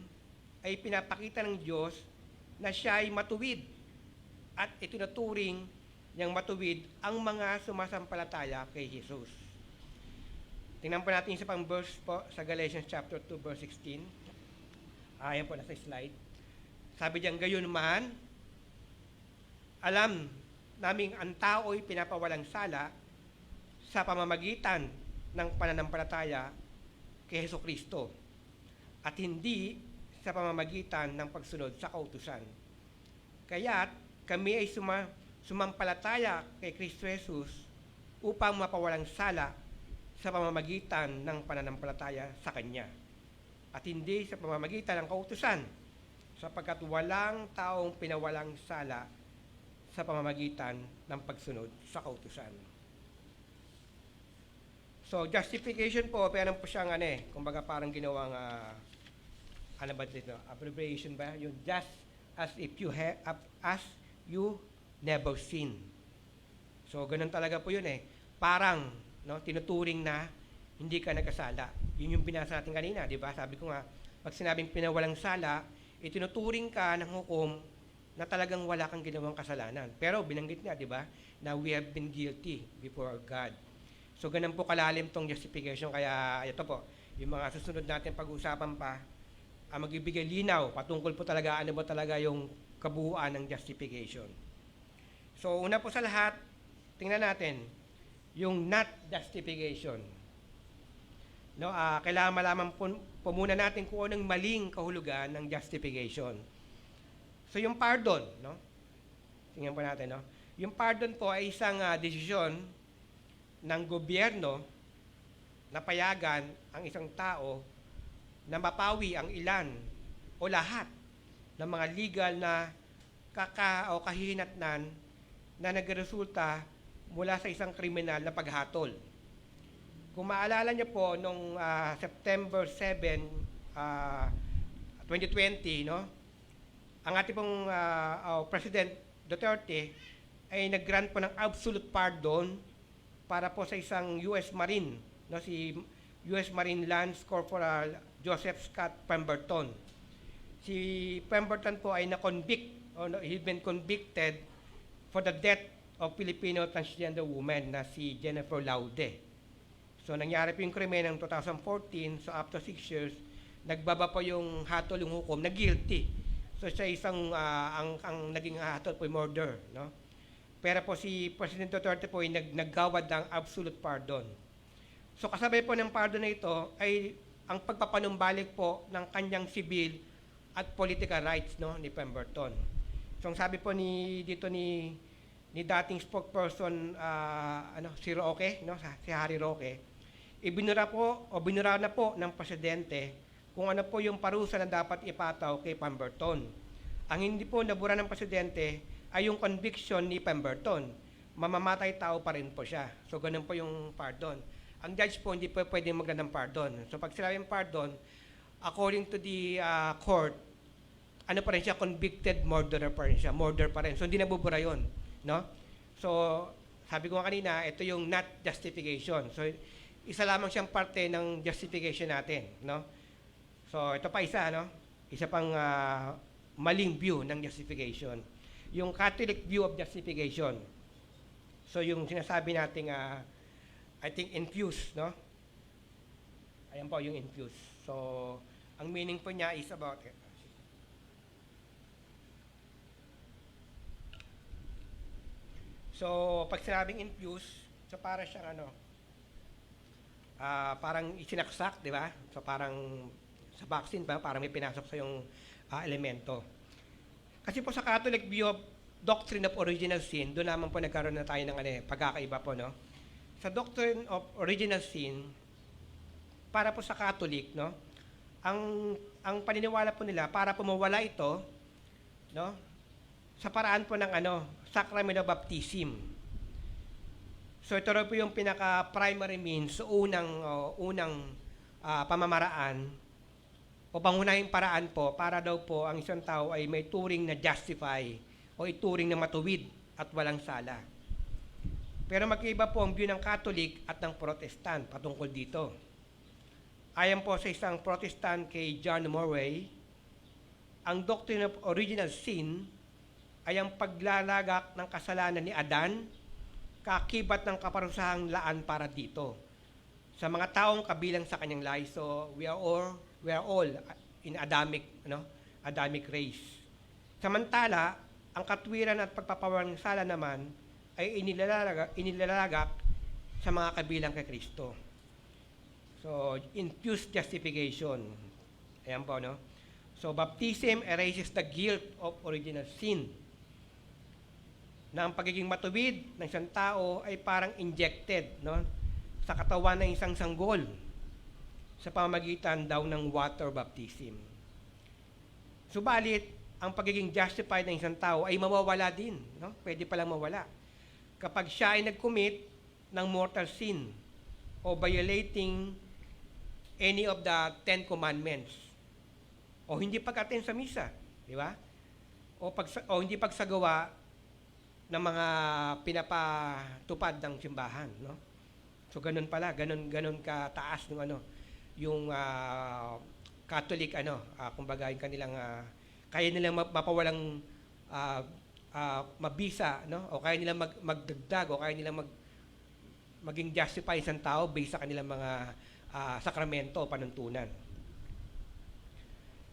Speaker 6: ay pinapakita ng Diyos na siya ay matuwid at itinuturing niyang matuwid ang mga sumasampalataya kay Jesus. Tingnan po natin isa pang verse po sa Galatians chapter 2 verse 16. Ayan po nasa slide. Sabi diyan, gayon man, alam naming ang tao ay pinapawalang sala sa pamamagitan ng pananampalataya kay Hesukristo at hindi sa pamamagitan ng pagsunod sa kautusan. Kaya't kami ay sumampalataya kay Kristo Jesus upang mapawalang sala sa pamamagitan ng pananampalataya sa Kanya at hindi sa pamamagitan ng kautusan sapagkat walang taong pinawalang sala sa pamamagitan ng pagsunod sa kautusan. So, justification po, pero po siyang kumbaga parang ginawang abbreviation ba? Yung just as if you never sin. So, ganun talaga po yun Parang tinuturing na hindi ka nagkasala. Yun yung binasa natin kanina, di ba? Sabi ko nga, pag sinabing pinawalang sala, itinuturing ka ng hukom na talagang wala kang ginawang kasalanan. Pero binanggit nga, di ba, na we have been guilty before God. So, ganun po kalalim tong justification. Kaya, ito po, yung mga susunod natin pag-uusapan pa, magbibigay linaw, patungkol po talaga, ano ba talaga yung kabuuan ng justification. So, una po sa lahat, tingnan natin, yung not justification. Kailangan malaman po muna natin kung anong maling kahulugan ng justification. So yung pardon, tingnan po natin, yung pardon po ay isang desisyon ng gobyerno na payagan ang isang tao na mapawi ang ilan o lahat ng mga legal na kahihinatnan na nagresulta mula sa isang kriminal na paghatol. Kung maalala niyo po, noong September 7, 2020, no? Ang ating pong President Duterte ay nag-grant po ng absolute pardon para po sa isang US Marine, no? Si US Marine Lance Corporal Joseph Scott Pemberton. Si Pemberton po ay na-convict, o he'd been convicted for the death of Filipino transgender woman na si Jennifer Laude. So nangyari po yung krimen ng 2014, so after 6 years, nagbaba po yung hatol, yung hukom, na guilty. So siya isang, ang naging hatol po yung murder, no? Pero po si President Duterte po ay naggawad ng absolute pardon. So kasabay po ng pardon na ito ay ang pagpapanumbalik po ng kanyang civil at political rights, no, ni Pemberton. So ang sabi po ni dating spokesperson si Roque, no, si Harry Roque, binura na po ng presidente kung ano po yung parusa na dapat ipataw kay Pemberton. Ang hindi po nabura ng presidente ay yung conviction ni Pemberton. Mamamatay tao pa rin po siya. So ganun po yung pardon. Ang judge po hindi po pwede maglaan ng pardon. So pag sinabing pardon, according to the court, ano pa rin siya, convicted murderer pa rin siya, murder pa rin. So hindi nabubura yun, no? So sabi ko kanina, ito yung not justification. So isa lamang siyang parte ng justification natin, no? So ito pa isa, no? Isa pang maling view ng justification. Yung Catholic view of justification. So yung sinasabi nating I think infused, no? Ayan po yung infused. So ang meaning po niya is about So, pag sinabing infuse, so para siyang parang isinaksak, di ba? So, parang sa vaccine ba, parang may pinasok sa yung elemento. Kasi po sa Catholic view of doctrine of original sin, doon naman po nagkaroon na tayo ng pagkakaiba po, no? Sa doctrine of original sin, para po sa Catholic, no? Ang paniniwala po nila, para po mawala ito, no? Sa paraan po ng sacrament of baptism. So ito rin po yung pinaka-primary means, unang pamamaraan o pangunahing paraan po para daw po ang isang tao ay may turing na justify o ituring na matuwid at walang sala. Pero magkaiba po ang view ng Catholic at ng Protestant patungkol dito. Ayon po sa isang Protestant kay John Murray, ang doctrine of original sin ay ang paglalagak ng kasalanan ni Adan, kaakibat ng kaparusahang laan para dito sa mga taong kabilang sa kanyang lahi. So we are all in Adamic race. Samantala, ang katwiran at pagpapawalang sala naman ay inilalagak sa mga kabilang kay Kristo. So infused justification. Ayan po, no? So baptism erases the guilt of original sin, na ang pagiging matuwid ng isang tao ay parang injected, no, sa katawan ng isang sanggol sa pamamagitan daw ng water baptism. Subalit, ang pagiging justified ng isang tao ay mawawala din, no? Pwede palang mawala kapag siya ay nag-commit ng mortal sin o violating any of the 10 commandments o hindi pag-attend sa misa, di ba? O hindi pagsagawa ng mga pinapatupad ng simbahan, no? So ganun pala, ganun kataas ng yung Catholic kumbaga yung kanilang kaya nilang mapawalang mabisa, no? O kaya nilang magdagdag o kaya nilang maging justify isang tao based sa kanilang mga sakramento o panuntunan.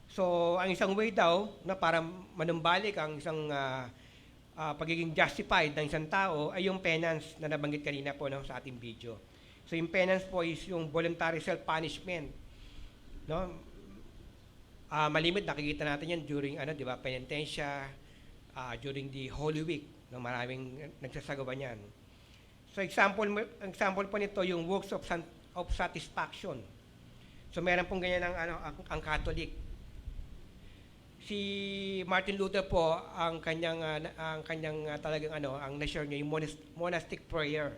Speaker 6: So ang isang way daw na para manumbalik ang isang pagiging justified ng isang tao ay yung penance na nabanggit kanina po, no, sa ating video. So yung penance po is yung voluntary self-punishment, no? Malimit nakikita natin yan during di ba, penitensya, during the Holy Week, no, maraming nagsasagawa niyan. So example po nito yung works of satisfaction. So meron pong ganyan ang Catholic. Si Martin Luther po ang kanyang talagang ang na-share niya yung monastic prayer.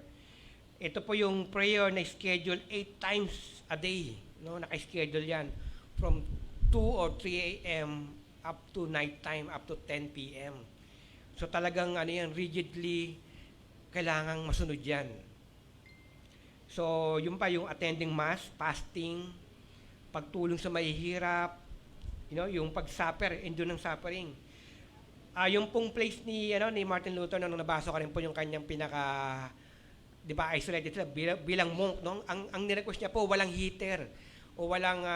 Speaker 6: Ito po yung prayer na schedule 8 times a day, no? Naka-schedule 'yan from 2 or 3 a.m. up to night time, up to 10 p.m. So talagang ano yan, rigidly kailangang masunod yan. So yung pa yung attending mass, fasting, pagtulong sa mahihirap, yung pag-suffer, endure ng suffering. Yung pong place ni Martin Luther, nung nabasa ko rin po yung kanyang pinaka, di ba, isolated sila bilang monk, no? Ang nirequest niya po, walang heater o walang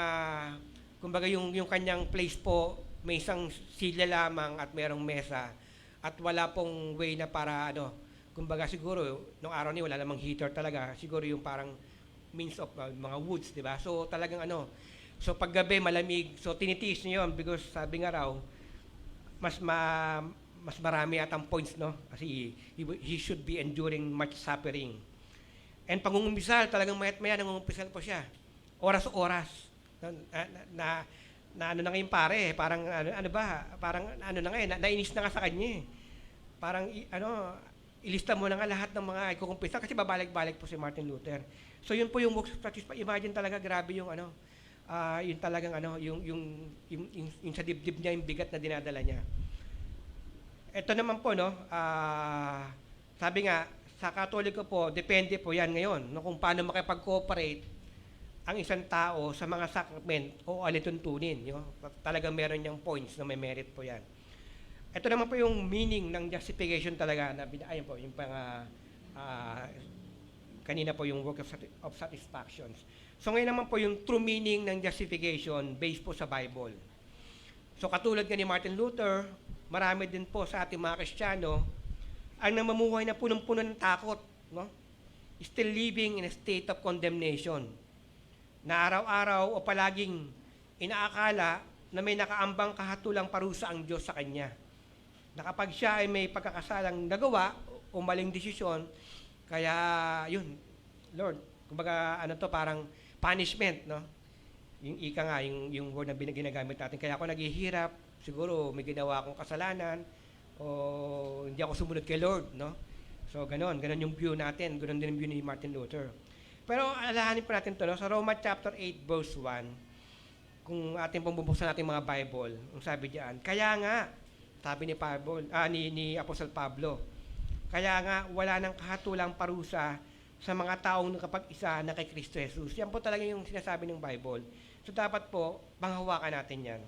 Speaker 6: kumbaga yung kanyang place po, may isang silya lamang at merong mesa at wala pong way na para kumbaga siguro nung araw niya wala namang heater talaga, siguro yung parang means of mga woods, di ba? So talagang so paggabi malamig, so tinitiis niya yun because sabi nga raw mas marami atang points, no? Kasi he should be enduring much suffering. And pangungumpisal, talagang mayat-maya nangungumpisal po siya. Oras-oras. Na na ngayon pare, parang parang na ngayon, nainis na nga sa kanya eh. Parang ilista mo na nga lahat ng mga ikukumpisa kasi babalik-balik po si Martin Luther. So yun po yung works of practice. Imagine talaga grabe yung yung talagang yung sa dibdib niya, yung bigat na dinadala niya. Ito naman po, sabi nga, sa Katoliko po, depende po yan ngayon, kung paano makipag-cooperate ang isang tao sa mga sacrament o alituntunin. Talagang meron niyang points na may merit po yan. Ito naman po yung meaning ng justification talaga, ayun po, yung kanina po yung work of satisfactions. So ngayon naman po yung true meaning ng justification based po sa Bible. So katulad nga ni Martin Luther, marami din po sa ating mga Kristiyano ang namumuhay na punong-puno ng takot, no? Still living in a state of condemnation. Na araw-araw o palaging inaakala na may nakaambang kahatulang parusa ang Diyos sa kanya. Na kapag siya ay may pagkakasalang nagawa o maling desisyon, kaya yun, Lord, kumbaga parang punishment, no? Yung ika nga, yung word na ginagamit natin. Kaya ako naghihirap, siguro may ginawa akong kasalanan, o hindi ako sumunod kay Lord, no? So, ganon yung view natin, ganon din yung view ni Martin Luther. Pero alahanin po natin to, no? Sa Romans chapter 8, verse 1, kung ating pambubuksan natin mga Bible, ang sabi diyan, kaya nga, sabi ni Apostle Pablo, kaya nga wala nang kahatulang parusa sa mga taong nakapag-isa na kay Kristo Jesus. Yan po talaga yung sinasabi ng Bible. So dapat po, panghawakan natin yan.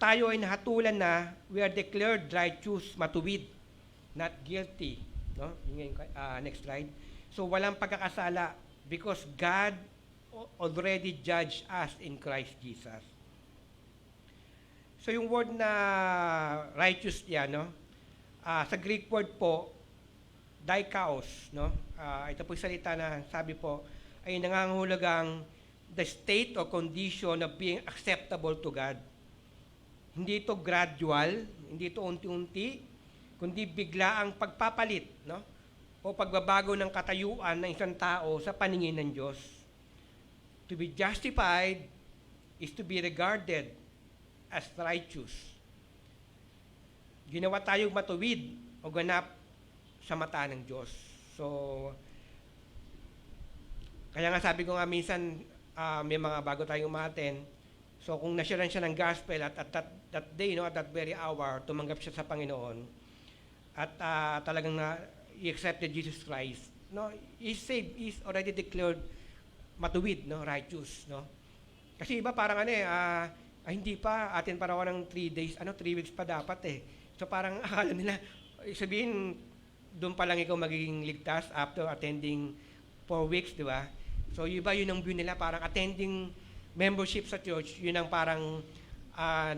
Speaker 6: Tayo ay nahatulan na, we are declared righteous, matuwid, not guilty. No? Yung next slide. So walang pagkakasala because God already judged us in Christ Jesus. So yung word na righteous yan, no? Sa Greek word po, dikaos, no? Ito po yung salita na sabi po ay nangangahulugang the state or condition of being acceptable to God. Hindi ito gradual, hindi ito unti-unti, kundi bigla ang pagpapalit, no? O pagbabago ng katayuan ng isang tao sa paningin ng Diyos. To be justified is to be regarded as righteous. Ginawa tayong matuwid o ganap sa mata ng Diyos. So, kaya nga sabi ko nga minsan, may mga bago tayong umaten. So, kung nasyaran siya ng gospel at that day, no, at that very hour, tumanggap siya sa Panginoon at talagang he accepted Jesus Christ, no, he's saved, he's already declared matuwid, no, righteous, no. Kasi iba parang hindi pa, atin para ng 3 days, 3 weeks pa dapat eh. So parang akala nila, sabihin, doon pa lang ikaw magiging ligtas after attending 4 weeks, di ba? So iba yun ang view nila, parang attending membership sa church, yun ang parang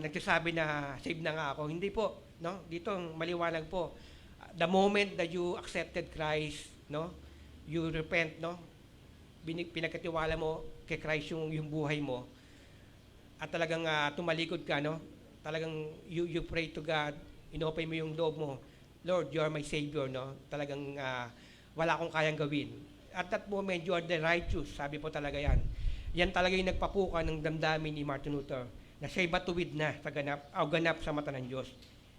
Speaker 6: nagsasabi na save na nga ako. Hindi po, no? Dito maliwanag po. The moment that you accepted Christ, no? You repent, no? Pinagkatiwala mo kay Christ yung buhay mo. At talagang tumalikod ka, no? Talagang you pray to God, inopen mo yung loob mo. Lord, you are my Savior, no? Talagang wala akong kayang gawin. At that moment, you are the righteous. Sabi po talaga yan. Yan talaga yung nagpapuka ng damdamin ni Martin Luther na siya'y matuwid na sa ganap sa mata ng Diyos.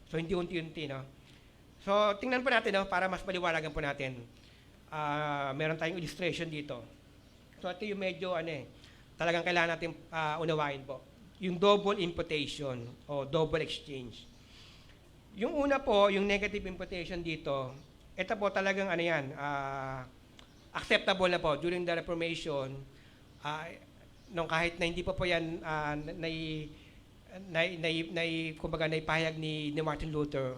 Speaker 6: So, hindi unti-unti, no? So, tingnan po natin, no? Para mas maliwanagan po natin. Meron tayong illustration dito. So, ito yung medyo, talagang kailangan natin unawain po. yung double imputation o double exchange. Yung una po, yung negative imputation dito, ito po talagang ano yan, acceptable na po during the Reformation, nung kahit na hindi pa po yan kumbaga naipahayag ni Martin Luther,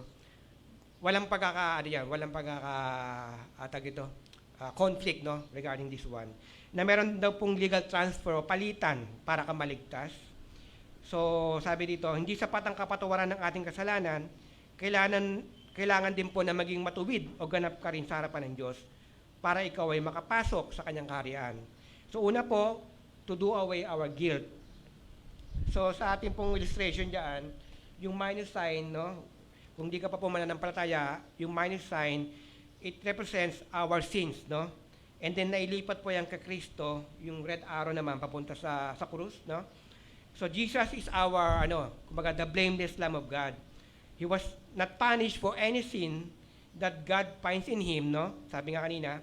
Speaker 6: walang conflict no regarding this one. Na meron daw pong legal transfer o palitan para ka maligtas. So, sabi dito, hindi sapat ang kapatawaran ng ating kasalanan, kailangan din po na maging matuwid o ganap ka rin sa harapan ng Diyos para ikaw ay makapasok sa kanyang kaharian. So, una po, to do away our guilt. So, sa ating pong illustration diyan, yung minus sign, no? Kung di ka pa po mananampalataya, yung minus sign, it represents our sins, no? And then nailipat po yan kay Kristo, yung red arrow naman papunta sa krus, no? So Jesus is our kumbaga the blameless Lamb of God. He was not punished for any sin that God finds in him, no? Sabi nga kanina.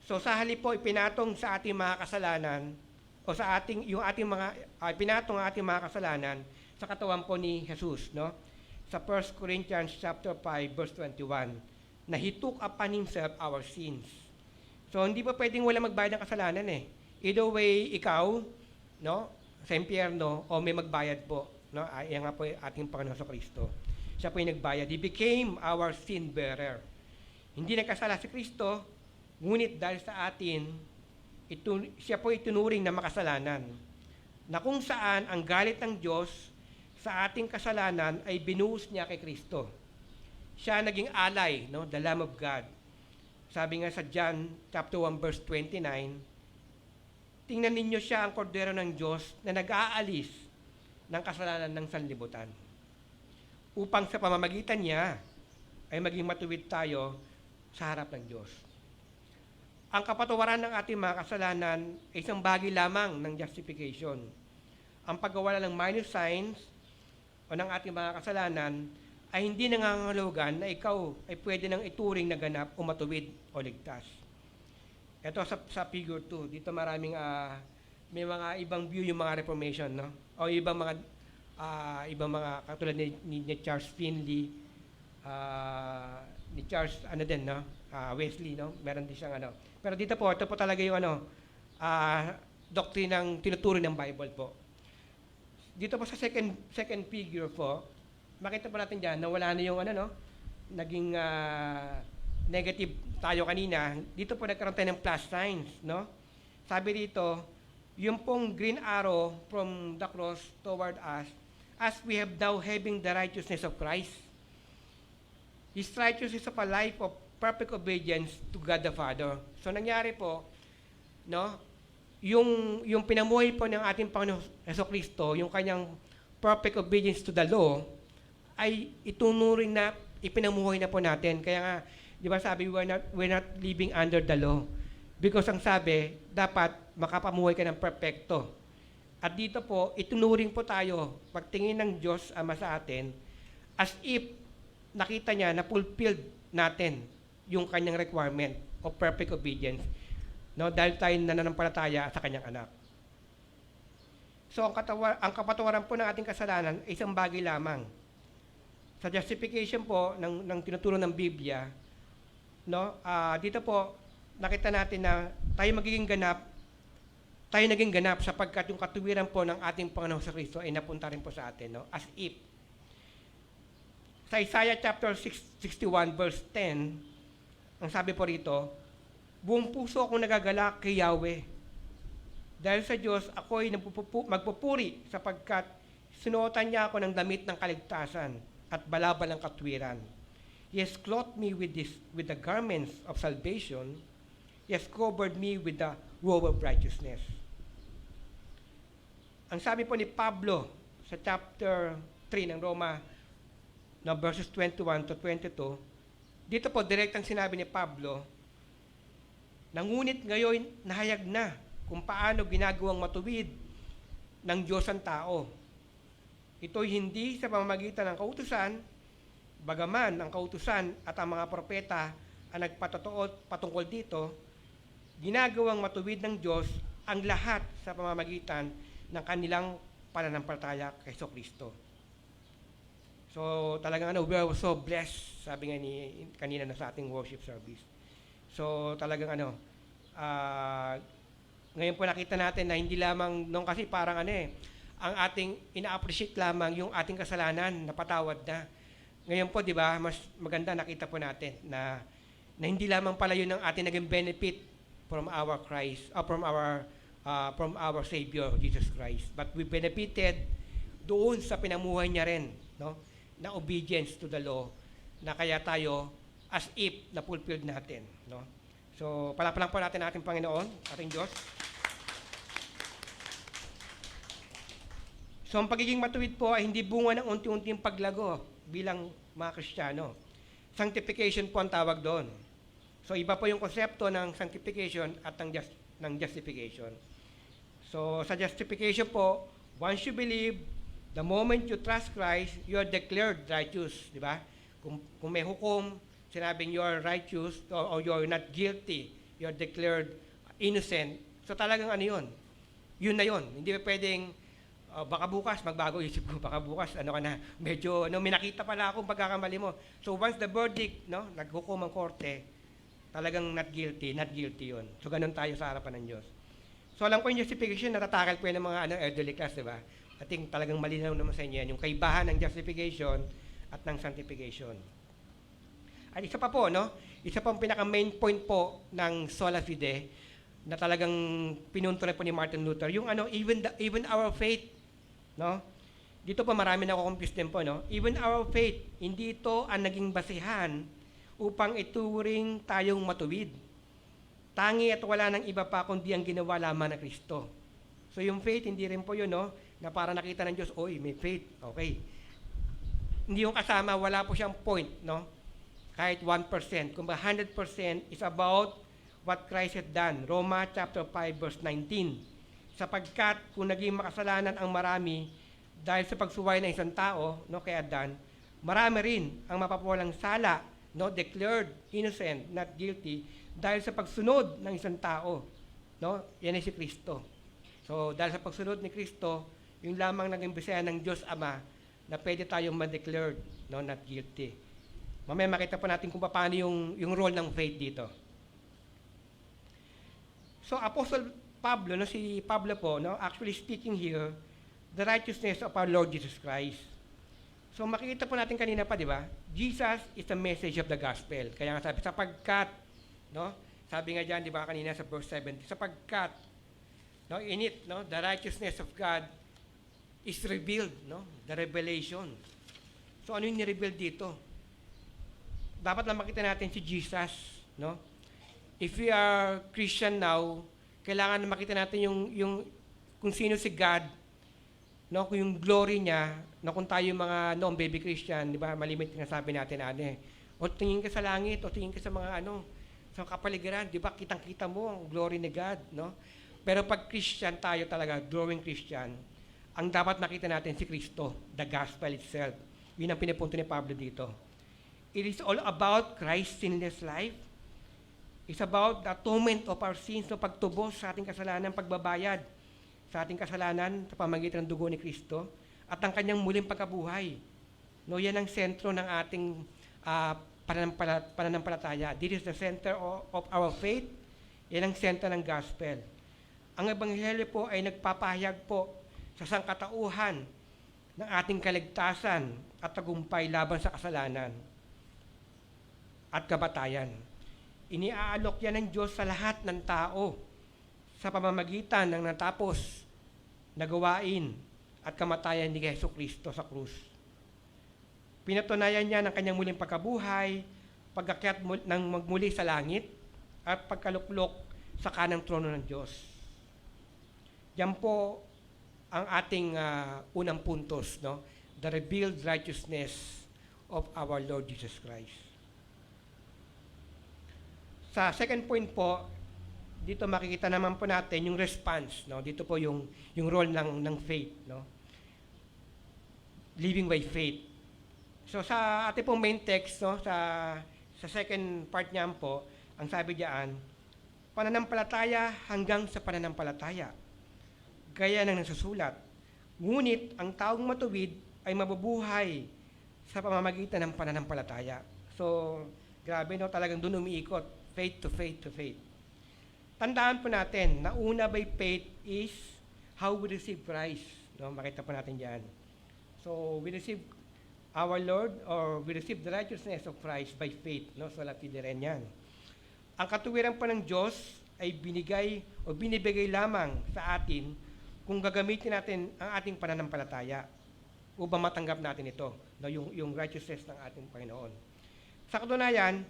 Speaker 6: So sa halip po ipinatong sa ating mga kasalanan o sa ating pinatong ang ating mga kasalanan sa katawan po ni Jesus, no? Sa 1 Corinthians chapter 5 verse 21, na he took upon himself our sins. So hindi pa pwedeng wala magbayad ng kasalanan eh. Either way ikaw, no, sa impyerno o may magbayad po, no? Ayan nga po yung ating Panginoon sa Kristo. Siya po yung nagbayad. He became our sin bearer. Hindi nagkasala si Kristo, ngunit dahil sa atin, siya po itunuring na makasalanan. Na kung saan ang galit ng Diyos sa ating kasalanan ay binuhos niya kay Kristo. Siya naging alay, no, the Lamb of God. Sabi nga sa John chapter 1 verse 29, tingnan ninyo siya ang kordero ng Diyos na nag-aalis ng kasalanan ng sanlibutan. Upang sa pamamagitan niya ay maging matuwid tayo sa harap ng Diyos. Ang kapatawaran ng ating mga kasalanan ay isang bagay lamang ng justification. Ang pagkawala ng minus signs o ng ating mga kasalanan ay hindi nangangahulugan na ikaw ay pwede nang ituring na ganap o matuwid o ligtas. Ito sa figure 2, dito maraming may mga ibang view yung mga Reformation, no? O ibang mga katulad ni Charles Finley, ni Charles no? Wesley, no? Meron din siyang Pero dito po, ito po talaga yung doktrinang tinuturo ng Bible po. Dito po sa second figure po, makita po natin diyan na wala na yung naging negative tayo kanina. Dito po nagkaroon tayo ng plus signs, no? Sabi dito, yung pong green arrow from the cross toward us, as we have now having the righteousness of Christ. His righteousness of a life of perfect obedience to God the Father. So nangyari po, no? Yung pinamuhay po ng ating Panginoon Jesucristo, yung kanyang perfect obedience to the law, ay itunuring na ipinamuhay na po natin. Kaya nga, di ba sabi, we're not living under the law. Because ang sabi, dapat makapamuhay ka ng perfecto. At dito po, itunuring po tayo, pagtingin ng Diyos Ama sa atin, as if nakita niya na fulfilled natin yung kanyang requirement of perfect obedience. No, dahil tayo nananampalataya sa kanyang anak. So, ang kapatawaran po ng ating kasalanan ay isang bagay lamang. Sa justification po ng tinuturo ng Biblia, no, dito po nakita natin na tayo naging ganap sapagkat yung katuwiran po ng ating Panginoon sa Kristo ay napunta rin po sa atin, no, as if. Sa Isaiah chapter 61 verse 10, ang sabi po rito, buong puso akong nagagalak kay Yahweh. Dahil sa Diyos, ako'y magpupuri sapagkat sinuotan niya ako ng damit ng kaligtasan at balabal ng katwiran. He has clothed me with the garments of salvation. He has covered me with the robe of righteousness. Ang sabi po ni Pablo sa chapter 3 ng Roma, na verses 21 to 22, dito po direktang sinabi ni Pablo, ngunit ngayon nahayag na kung paano ginagawang matuwid ng Diyos ang tao. Ito'y hindi sa pamamagitan ng kautusan, bagaman ang kautusan at ang mga propeta ang nagpatotoo patungkol dito, ginagawang matuwid ng Diyos ang lahat sa pamamagitan ng kanilang pananampalataya kay Kristo. So talagang we are so blessed, sabi nga ni kanina na sa ating worship service. So talagang ngayon po nakita natin na hindi lamang nung kasi parang ang ating ina-appreciate lamang yung ating kasalanan, napatawad na. Ngayon po, di ba, mas maganda nakita po natin na hindi lamang pala yun ang ating naging benefit from our Christ, from our Savior, Jesus Christ. But we benefited doon sa pinamuhay niya rin, no? Na obedience to the law, na kaya tayo as if na-fulfilled natin, no? So, palapalang po natin ating Panginoon, ating Diyos. So, ang pagiging matuwid po ay hindi bunga ng unti-unting paglago bilang mga Kristiyano. Sanctification po ang tawag doon. So, iba po yung konsepto ng sanctification at ng justification. So, sa justification po, once you believe, the moment you trust Christ, you are declared righteous, di ba? Kung may hukom, sinabing you are righteous or you are not guilty, you are declared innocent. So, talagang yun? Yun na yun. Hindi pa pwedeng baka bukas, magbago isip ko, baka bukas, medyo, may nakita pala akong pagkakamali mo. So, once the verdict, naghukom ang korte, talagang not guilty yun. So, ganun tayo sa harapan ng Diyos. So, alam ko yung justification, natatakal po yun ng mga elderly class, di ba? I think talagang malinaw naman sa inyo yan, yung kaibahan ng justification at ng sanctification. At isa pa po, isa pang pinaka-main point po ng sola fide, na talagang pinunto rin po ni Martin Luther, yung even our faith, dito po marami na confused din po, even our faith, hindi ito ang naging basihan upang ituring tayong matuwid. Tangi at wala nang iba pa kundi ang ginawa lamang ng Kristo. So yung faith, hindi rin po yun, na para nakita ng Diyos, may faith, okay. Hindi yung kasama, wala po siyang point, kahit 1%. Kung 100% is about what Christ had done. Roma chapter 5 verse 19. Sapagkat kung naging makasalanan ang marami dahil sa pagsuway ng isang tao, kay Adan, marami rin ang mapapawalang sala, declared innocent, not guilty, dahil sa pagsunod ng isang tao. Yan ay si Kristo. So, dahil sa pagsunod ni Kristo, yung lamang naging basehan ng Diyos Ama na pwede tayong ma-declared, not guilty. Mamaya makita po natin kung paano yung role ng faith dito. So, Apostle Pablo, si Pablo po, actually speaking here, the righteousness of our Lord Jesus Christ. So, makikita po natin kanina pa, di ba? Jesus is the message of the gospel. Kaya nga sabi, sapagkat, sabi nga dyan, di ba, kanina sa verse 7, sapagkat, in it, the righteousness of God is revealed, the revelation. So, ano yung ni-reveal dito? Dapat lang makita natin si Jesus, If we are Christian now, kailangan makita natin yung kung sino si God, kung yung glory niya, kung tayo mga non-baby Christian, di ba, malimit na sabi natin, o tingin ka sa langit, o tingin ka sa mga sa kapaligiran, di ba, kitang-kita mo ang glory ni God, Pero pag Christian tayo talaga, growing Christian, ang dapat nakita natin si Kristo, the gospel itself. Yun ang pinipunto ni Pablo dito. It is all about Christ's sinless life. It's about the atonement of our sins, pagtubos sa ating kasalanan, pagbabayad sa ating kasalanan sa pamamagitan ng dugo ni Kristo at ang kanyang muling pagkabuhay. Yan ang sentro ng ating pananampalataya. This is the center of our faith. Yan ang sentro ng gospel. Ang ebanghelyo po ay nagpapahayag po sa sangkatauhan ng ating kaligtasan at tagumpay laban sa kasalanan at kamatayan. Iniaalok yan ng Diyos sa lahat ng tao sa pamamagitan ng natapos na gawain at kamatayan ni Jesucristo sa krus. Pinatunayan niya ng kanyang muling pagkabuhay, pag-akyat ng magmuli sa langit, at pagkaluklok sa kanang trono ng Diyos. Yan po ang ating unang puntos, the revealed righteousness of our Lord Jesus Christ. Sa second point po, dito makikita naman po natin yung response, Dito po yung role ng faith, Living by faith. So sa ating pong main text, sa second part niyan po, ang sabi diyan, pananampalataya hanggang sa pananampalataya. Gaya ng nasusulat, Ngunit ang taong matuwid ay mabubuhay sa pamamagitan ng pananampalataya. So, grabe no, talagang doon umiikot, faith to faith to faith. Tandaan po natin, na una by faith is how we receive Christ. No, makita po natin diyan. So, we receive our Lord or we receive the righteousness of Christ by faith. No, so lapide rin yan. Ang katuwiran po ng Diyos ay binigay o binibigay lamang sa atin kung gagamitin natin ang ating pananampalataya upang matanggap natin ito, no, yung righteousness ng ating Panginoon. Sa katunayan,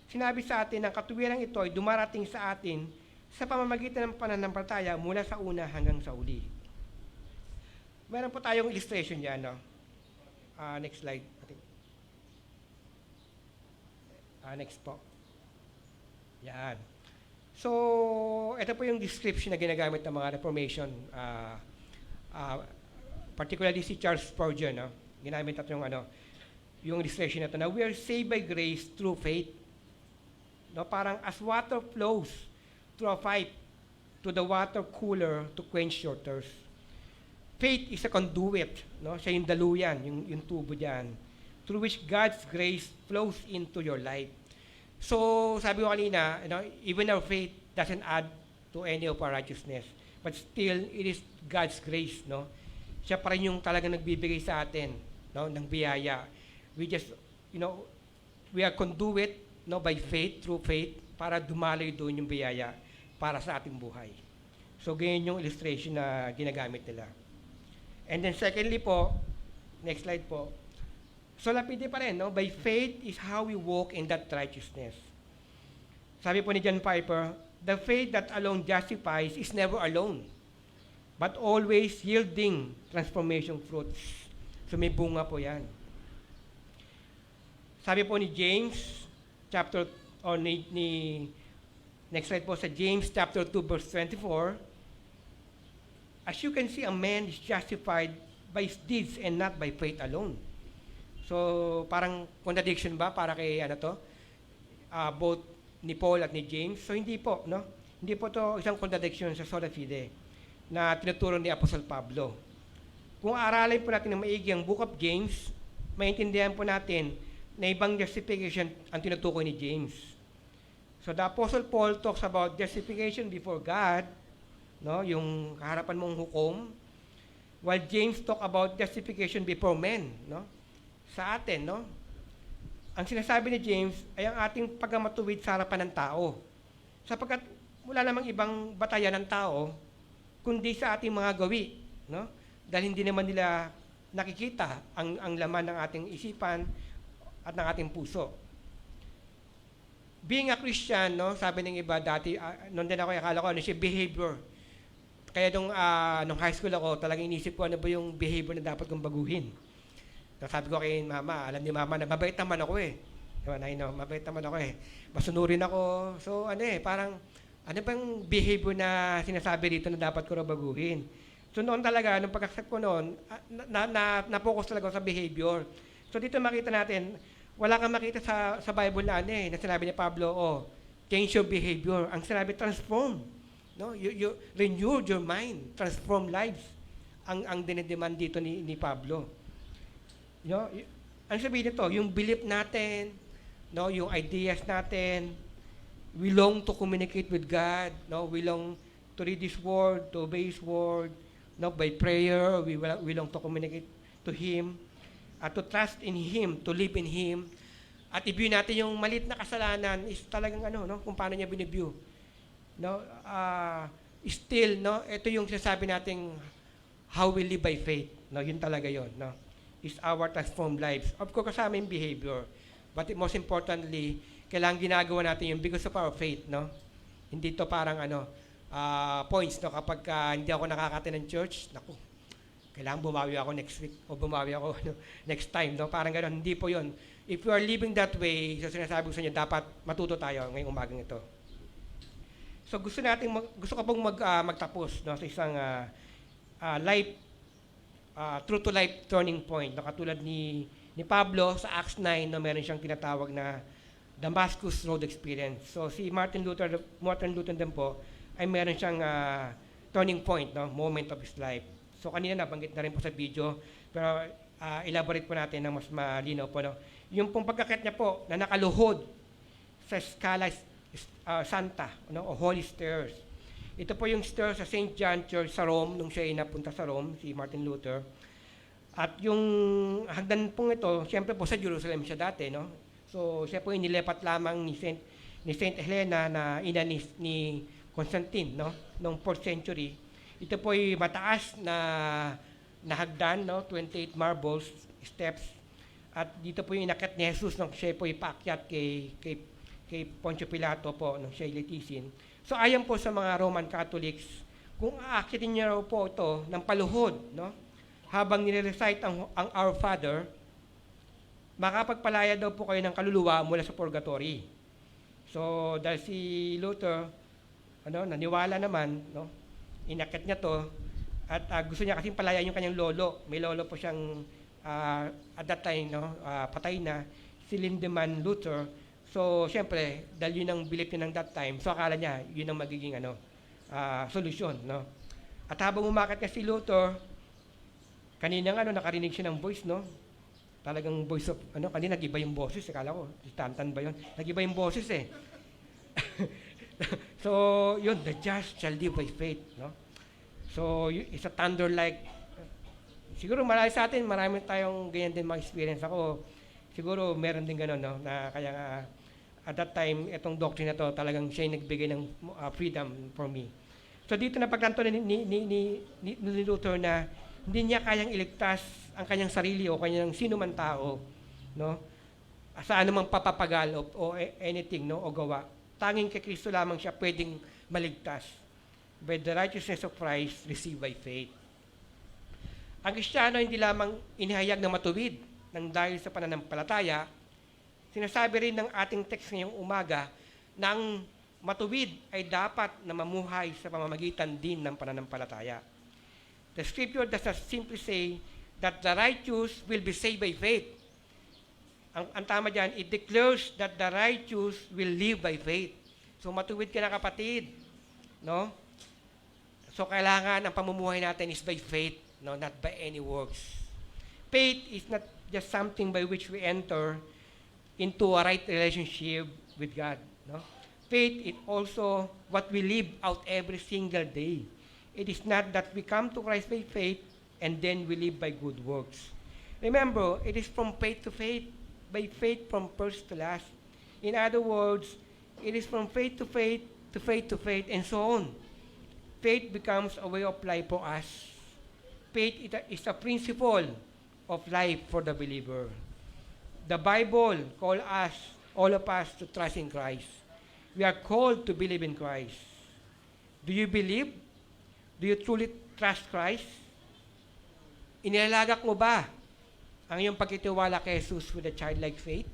Speaker 6: sinabi sa atin ang katuwirang ito ay dumarating sa atin sa pamamagitan ng pananampalataya mula sa una hanggang sa uli. Meron po tayong illustration diyan, no? Next slide. Next po. Yan. So, ito po yung description na ginagamit ng mga Reformation, particularly si Charles Spurgeon, no? Ginamit natin yung illustration na ito, na we are saved by grace through faith. No, parang as water flows through a pipe to the water cooler to quench your thirst. Faith is a conduit, no? Siya yung daluyan, yung tubo diyan, through which God's grace flows into your life. So, sabi ko kanina, even our faith doesn't add to any of our righteousness, but still it is God's grace, no? Siya pa rin yung talagang nagbibigay sa atin, no, ng biyaya. We just, we are conduit, no, by faith, through faith, para dumaloy doon yung biyaya para sa ating buhay. So, ganyan yung illustration na ginagamit nila. And then secondly po, next slide po, so lapide pa rin, no? By faith is how we walk in that righteousness. Sabi po ni John Piper, the faith that alone justifies is never alone, but always yielding transformation fruits. So may bunga po yan. Sabi po ni James, next slide po, sa James chapter 2 verse 24, as you can see, a man is justified by his deeds and not by faith alone. So, parang contradiction ba para kay both ni Paul at ni James? So, hindi po, no? Hindi po to isang contradiction sa sola fide na tinuturo ni Apostle Pablo. Kung aralin po natin ng maigi ang Book of James, maintindihan po natin na ibang justification ang tinutukoy ni James. So, the Apostle Paul talks about justification before God, no? Yung kaharapan mong hukom, while James talk about justification before men, no? Sa atin, no? Ang sinasabi ni James ay ang ating pagmamatuwid sa harapan ng tao. Sapagkat wala namang ibang batayan ng tao kundi sa ating mga gawi, no? Dahil hindi naman nila nakikita ang laman ng ating isipan at ng ating puso. Being a Christian, no? Sabi ng iba dati, noon din ako, akala ko siya behavior. Kaya nung high school ako, talagang inisip ko ano ba yung behavior na dapat kong baguhin. Sabi ko kay mama, alam ni mama na mabait naman ako eh. Diba, mabait naman ako eh. Masunurin ako. So parang, ano bang behavior na sinasabi dito na dapat ko na baguhin? So noon talaga, nung pag-accept ko noon, na-focus talaga ako sa behavior. So dito makita natin, wala kang makita sa Bible na na sinabi ni Pablo, change your behavior. Ang sinabi, transform. No? You renew your mind, transform lives. Ang dinidemand dito ni Pablo. Ang sabihin nito, yung belief natin, no, yung ideas natin, we long to communicate with God, no, we long to read His Word, to obey His Word, no, by prayer, we long to communicate to Him, at to trust in Him, to live in Him, at i-view natin yung maliit na kasalanan is talagang kung paano niya biniview. No, still, no, ito yung sinasabi nating how we live by faith, no, yun talaga yun, no. Is our transformed lives. Of course, kasama yung behavior. But most importantly, kailangan ginagawa natin yung because of our faith, no? Hindi to parang points, no? Kapag hindi ako nakakattend ng church, naku, kailangan bumawi ako next week o bumawi ako next time, no? Parang gano'n, hindi po yun. If you are living that way, so sinasabi ko sa inyo, dapat matuto tayo ngayong umagang ito. So gusto ko pong magtapos, no, sa isang true to life turning point, no, katulad ni Pablo sa Acts 9, no, meron siyang tinatawag na Damascus Road Experience. So si Martin Luther din po ay meron siyang turning point, no, moment of his life. So kanina nabanggit na rin po sa video, pero elaborate po natin ng mas malinaw po. No? Yung pong pagkakit niya po na nakaluhod sa Scala Santa, no? O Holy Stairs. Ito po yung stairs sa St. John Church sa Rome, nung siya ay napunta sa Rome, si Martin Luther. At yung hagdan pong ito, siyempre po sa Jerusalem siya dati, no? So siya po inilipat lamang ni Saint Helena na ina ni Constantine, no? Noong 4th century. Ito po ay mataas na hagdan, no? 28 marbles, steps. At dito po yung inakyat ni Jesus nung siya po ipaakyat kay Poncio Pilato po nung siya ilitisin. So ayon po sa mga Roman Catholics, kung aakyatin niyo raw po ito ng paluhod, no? Habang nire-recite ang Our Father, makapagpalaya daw po kayo ng kaluluwa mula sa purgatory. So dahil si Luther, naniwala naman, no? Inakyat niya to at gusto niya kasing palayan yung kanyang lolo. May lolo po siyang at that time, no? Patay na, si Lindemann Luther. So, siyempre, dahil yun ang belief niya ng that time, so akala niya, yun ang magiging solusyon, no? At habang umakyat na si Luther, kanina nakarinig siya ng voice, no? Talagang voice of, kanina nag-iba yung boses, akala ko, si Tantan ba yun? Nag-iba yung boses, eh. So, yun, the just shall live by faith, no? So, it's a thunder-like, siguro marami sa atin, marami tayong ganyan din mga experience. Ako, siguro meron din gano'n, no? Na kaya nga, at that time, itong doctrine na to, talagang siya yung nagbigay ng freedom for me. So dito na pagtanto ni Luther na hindi niya kayang iligtas ang kanyang sarili o kanyang sino man tao, no? Sa anumang papapagal o anything, no? O gawa. Tanging kay Kristo lamang siya pwedeng maligtas. By the righteousness of Christ, received by faith. Ang Kristiyano hindi lamang inihayag na matuwid ng dahil sa pananampalataya, sinasabi rin ng ating text ngayong umaga na ang matuwid ay dapat na mamuhay sa pamamagitan din ng pananampalataya. The scripture does not simply say that the righteous will be saved by faith. Ang tama dyan, it declares that the righteous will live by faith. So matuwid ka na kapatid, no? So kailangan ang pamumuhay natin is by faith, no? Not by any works. Faith is not just something by which we enter into a right relationship with God, no? Faith is also what we live out every single day. It is not that we come to Christ by faith and then we live by good works. Remember, it is from faith to faith, by faith from first to last. In other words, it is from faith to faith to faith to faith, and so on. Faith becomes a way of life for us. Faith is a principle of life for the believer. The Bible calls us, all of us, to trust in Christ. We are called to believe in Christ. Do you believe? Do you truly trust Christ? Inilalagak mo ba ang iyong pagtitiwala kay Jesus with a childlike faith?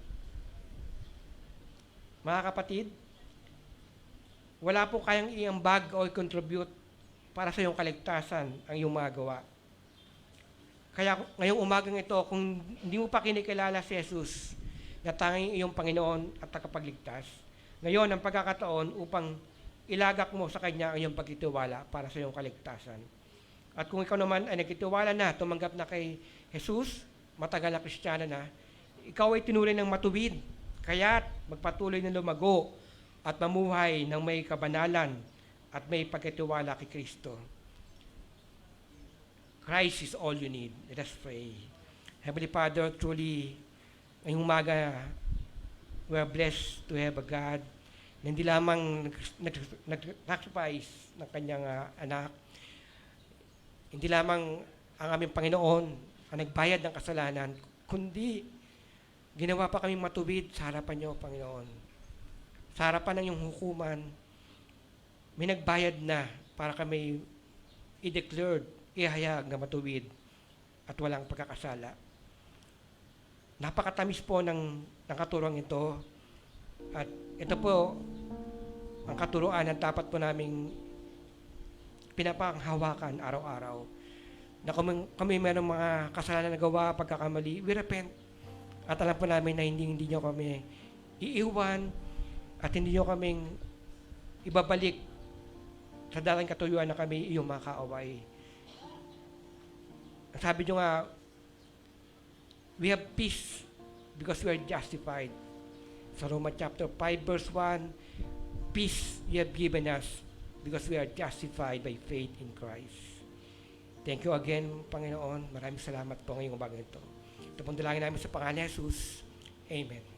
Speaker 6: Mga kapatid, wala po kayang iambag o i-contribute para sa iyong kaligtasan ang iyong magawa. Kaya ngayong umagang ito, kung hindi mo pa kinikilala si Jesus na tanging iyong Panginoon at tagapagligtas, ngayon ang pagkakataon upang ilagak mo sa Kanya ang iyong pagtitiwala para sa iyong kaligtasan. At kung ikaw naman ay nagtitiwala na, tumanggap na kay Jesus, matagal na Kristiyano na, ikaw ay tinuring ng matuwid, kaya't magpatuloy na lumago at mamuhay ng may kabanalan at may pagtitiwala kay Kristo. Christ is all you need. Let us pray. Heavenly Father, truly, ngayong umaga, we are blessed to have a God na hindi lamang nag-sacrifice ng kanyang anak, hindi lamang ang aming Panginoon ang nagbayad ng kasalanan, kundi ginawa pa kaming matuwid sa harapan niyo, Panginoon. Sa harapan ng iyong hukuman, may nagbayad na para kami i-declared, ihayag na matuwid at walang pagkakasala. Napakatamis po ng katuruan ito. At ito po ang katuruan na dapat po naming pinapanghawakan araw-araw. Na kami mayroong mga kasalanan na gawa, pagkakamali, we repent. At alam po namin na hindi nyo kami iiwan at hindi nyo kaming ibabalik sa dalang katuyuan na kami iyong mga kaaway. Sabi nyo nga, we have peace because we are justified. Sa Romans chapter 5 verse 1, peace you have given us because we are justified by faith in Christ. Thank you again, Panginoon. Maraming salamat po ngayong umaga ito. Ito pong dalangin namin sa pangalan ni Jesus. Amen.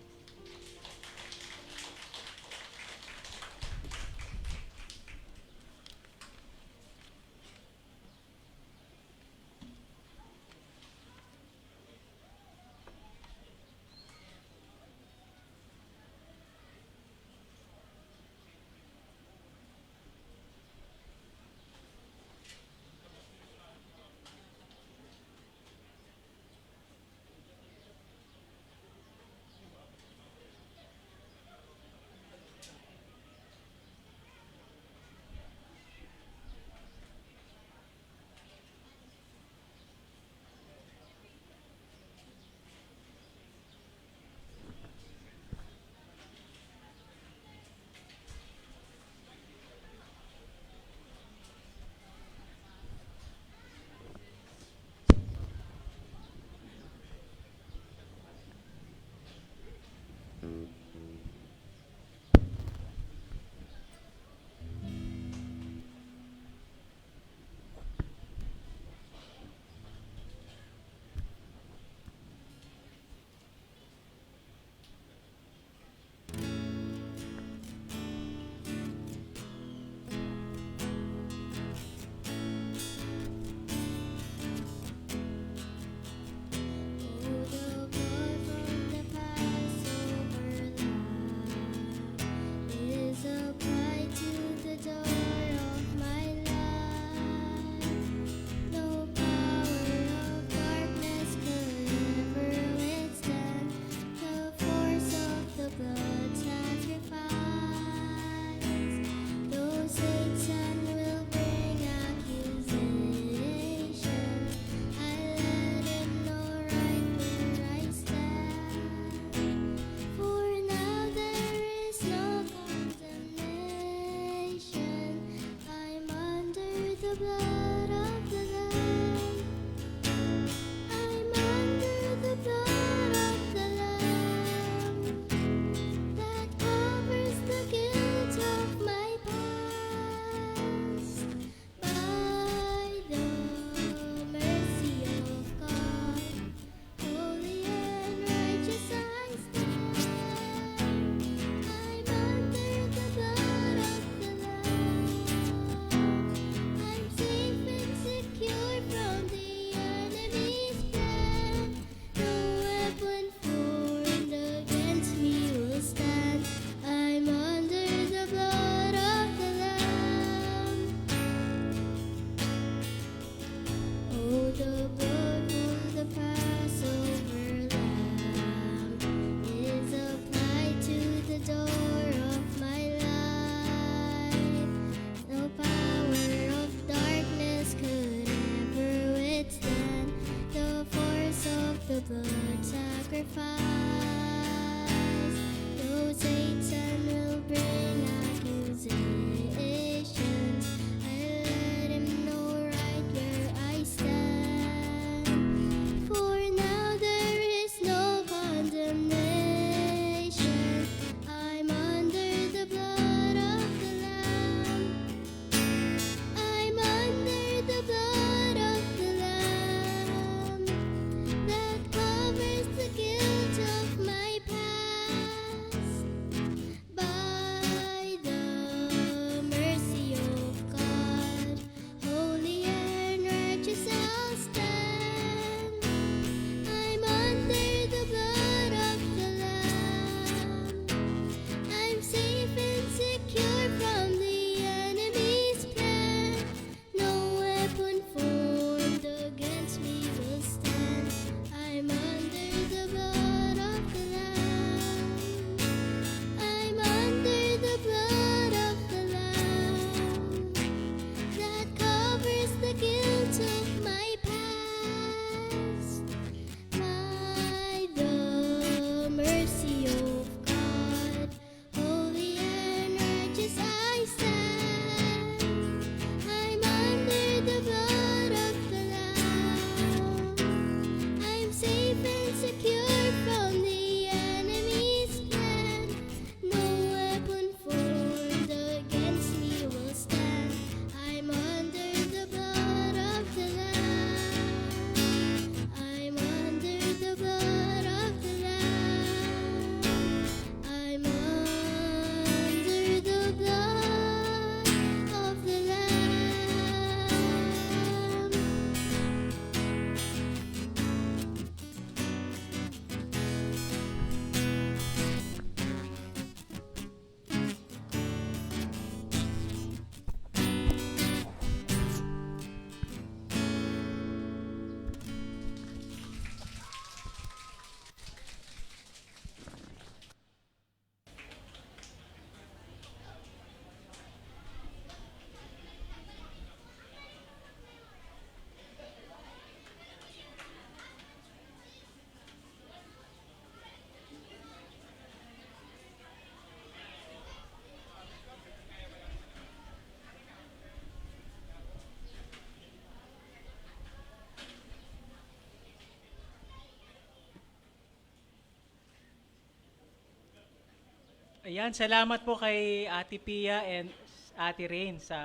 Speaker 1: Ayan, salamat po kay Ate Pia and Ate Rain sa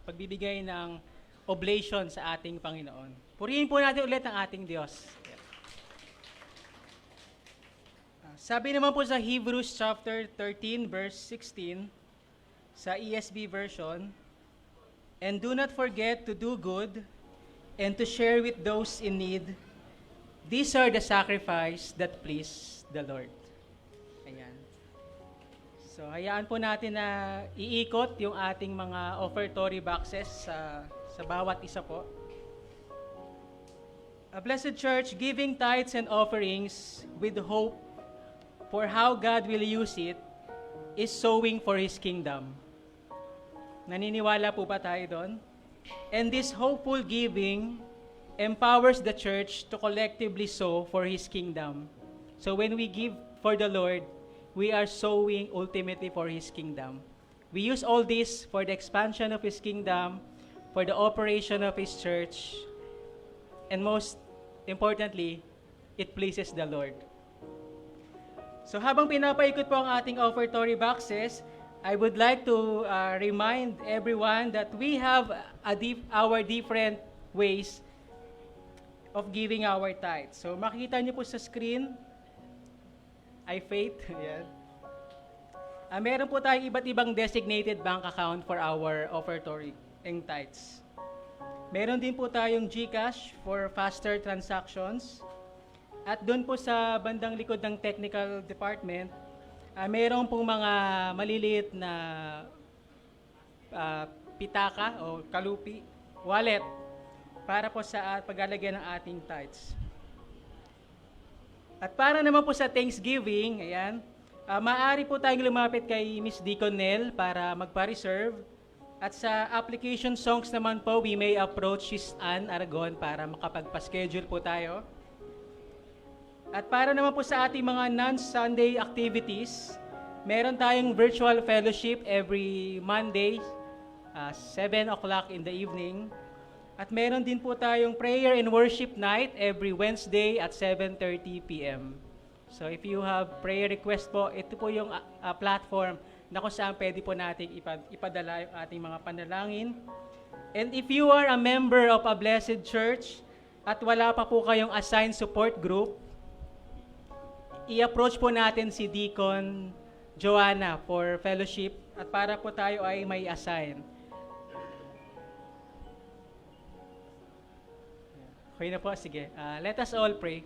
Speaker 1: pagbibigay ng oblation sa ating Panginoon. Purihin po natin ulit ang ating Diyos. Sabi naman po sa Hebrews chapter 13 verse 16 sa ESV version, "And do not forget to do good and to share with those in need. These are the sacrifice that please the Lord." Ayan. So, hayaan po natin na iikot yung ating mga offertory boxes sa bawat isa po. A Blessed Church, giving tithes and offerings with hope for how God will use it is sowing for His kingdom. Naniniwala po ba tayo doon? And this hopeful giving empowers the church to collectively sow for His kingdom. So when we give for the Lord, we are sowing ultimately for His kingdom. We use all this for the expansion of His kingdom, for the operation of His church, and most importantly, it pleases the Lord. So habang pinapaikot po ang ating offertory boxes, I would like to remind everyone that we have our different ways of giving our tithes. So makikita niyo po sa screen, iFaith. Ayan. Meron po tayong iba't ibang designated bank account for our offertory and tithes. Meron din po tayong GCash for faster transactions. At doon po sa bandang likod ng technical department, meron pong mga maliliit na pitaka o kalupi, wallet, para po sa paglalagyan ng ating tithes. At para naman po sa Thanksgiving, ayan, maaari po tayong lumapit kay Miss Deacon Nell para magpa-reserve. At sa application songs naman po, we may approach Sis Ann Aragon para makapagpa-schedule po tayo. At para naman po sa ating mga non-Sunday activities, meron tayong virtual fellowship every Monday, 7 o'clock in the evening. At meron din po tayong prayer and worship night every Wednesday at 7:30 p.m. So if you have prayer request po, ito po yung platform na kung saan pwede po natin ipadala yung ating mga panalangin. And if you are a member of a Blessed Church at wala pa po kayong assigned support group, i-approach po natin si Deacon Joanna for fellowship at para po tayo ay may assign. Okay na po, sige. Let us all pray.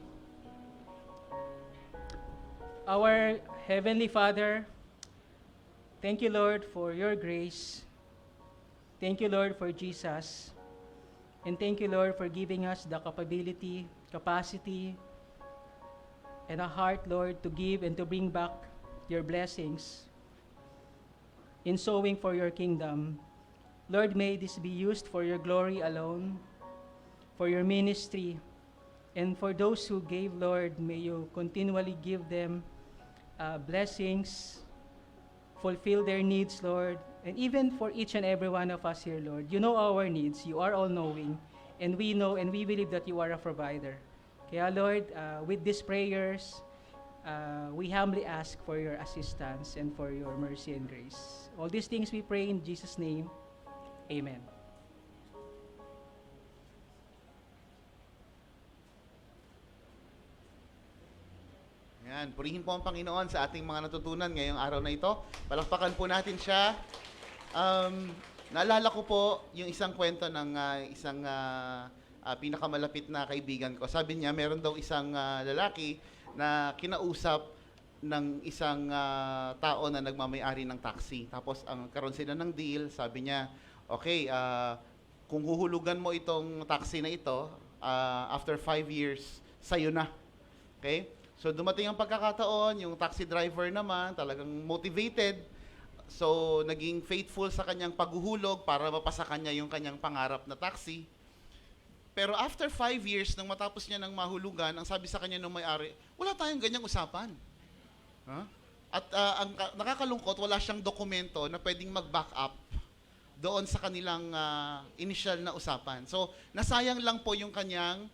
Speaker 1: Our Heavenly Father, thank you, Lord, for your grace. Thank you, Lord, for Jesus. And thank you, Lord, for giving us the capability, capacity, and a heart, Lord, to give and to bring back your blessings in sowing for your kingdom. Lord, may this be used for your glory alone, for your ministry, and for those who gave, Lord, may you continually give them blessings, fulfill their needs, Lord, and even for each and every one of us here, Lord. You know our needs. You are all-knowing, and we know and we believe that you are a provider. Kaya Lord, with these prayers, we humbly ask for your assistance and for your mercy and grace. All these things we pray in Jesus' name. Amen.
Speaker 7: Yan, purihin po ang Panginoon sa ating mga natutunan ngayong araw na ito. Palakpakan po natin siya. Naalala ko po yung isang kwento ng isang pinakamalapit na kaibigan ko. Sabi niya, meron daw isang lalaki na kinausap ng isang tao na nagmamayari ng taxi. Tapos ang karon sila ng deal, sabi niya, okay, kung huhulugan mo itong taxi na ito, after 5 years, sa'yo na. Okay? So dumating ang pagkakataon, yung taxi driver naman talagang motivated. So naging faithful sa kanyang paghuhulog para mapasa kanya yung kanyang pangarap na taxi. Pero after 5 years, nang matapos niya ng mahulugan, ang sabi sa kanya ng may-ari, wala tayong ganyang usapan. Huh? At ang nakakalungkot, wala siyang dokumento na pwedeng mag-back up doon sa kanilang initial na usapan. So nasayang lang po yung kanyang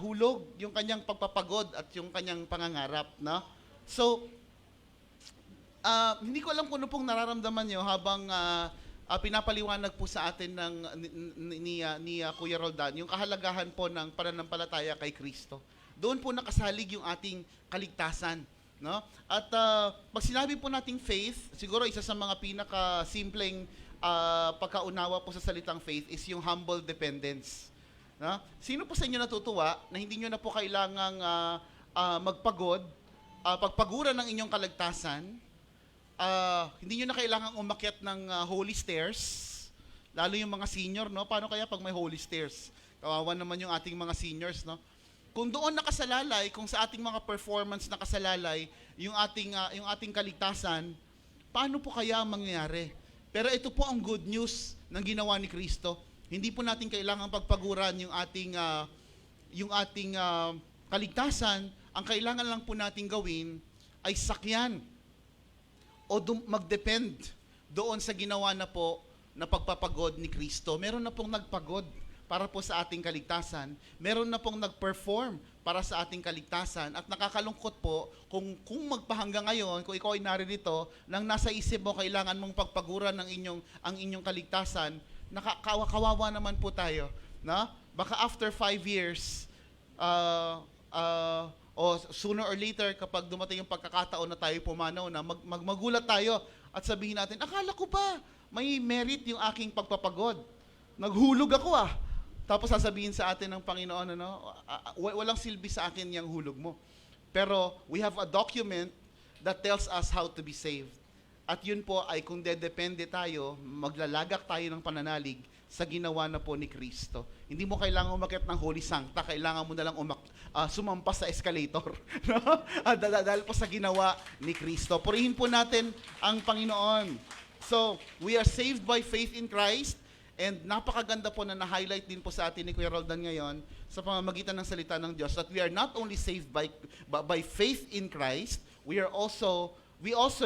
Speaker 7: hulog, yung kanyang pagpapagod at yung kanyang pangangarap. No? So, Hindi ko alam kung ano pong nararamdaman nyo habang pinapaliwanag po sa atin ng ni Kuya Roldan yung kahalagahan po ng pananampalataya kay Kristo. Doon po nakasalig yung ating kaligtasan, no? At pag sinabi po nating faith, siguro isa sa mga pinaka-simpleng pagkaunawa po sa salitang faith is yung humble dependence. No? Sino po sa inyo natutuwa na hindi nyo na po kailangang magpagod, pagpaguran ng inyong kaligtasan, hindi nyo na kailangang umakyat ng holy stairs, lalo yung mga senior, no? Paano kaya pag may holy stairs? Kawawa naman yung ating mga seniors, no? Kung doon nakasalalay, kung sa ating mga performance nakasalalay yung ating kaligtasan, paano po kaya mangyayari? Pero ito po ang good news ng ginawa ni Kristo. Hindi po natin kailangang pagpaguran yung ating kaligtasan. Ang kailangan lang po natin gawin ay sakyan o mag-depend doon sa ginawa na po na pagpapagod ni Kristo. Meron na pong nagpagod para po sa ating kaligtasan. Meron na pong nag-perform para sa ating kaligtasan. At nakakalungkot po kung magpahanggang ngayon, kung ikaw ay naririto, nang nasa isip mo kailangan mong pagpaguran ang inyong kaligtasan, kawawa naman po tayo. No? Baka after 5 years, o sooner or later, kapag dumating yung pagkakataon na tayo pumanaw na magulat tayo at sabihin natin, akala ko ba may merit yung aking pagpapagod? Naghulog ako Tapos sasabihin sa atin ng Panginoon, walang silbi sa akin yung hulog mo. Pero we have a document that tells us how to be saved. At yun po ay kung dedepende tayo, maglalagak tayo ng pananalig sa ginawa na po ni Kristo. Hindi mo kailangan umakyat ng Holy Sancta, kailangan mo na lang sumampas sa escalator. No? Dahil po sa ginawa ni Kristo. Purihin po natin ang Panginoon. So, we are saved by faith in Christ. And napakaganda po na na-highlight din po sa atin ni Kuya Roldan ngayon sa pamamagitan ng salita ng Diyos that we are not only saved by faith in Christ, we also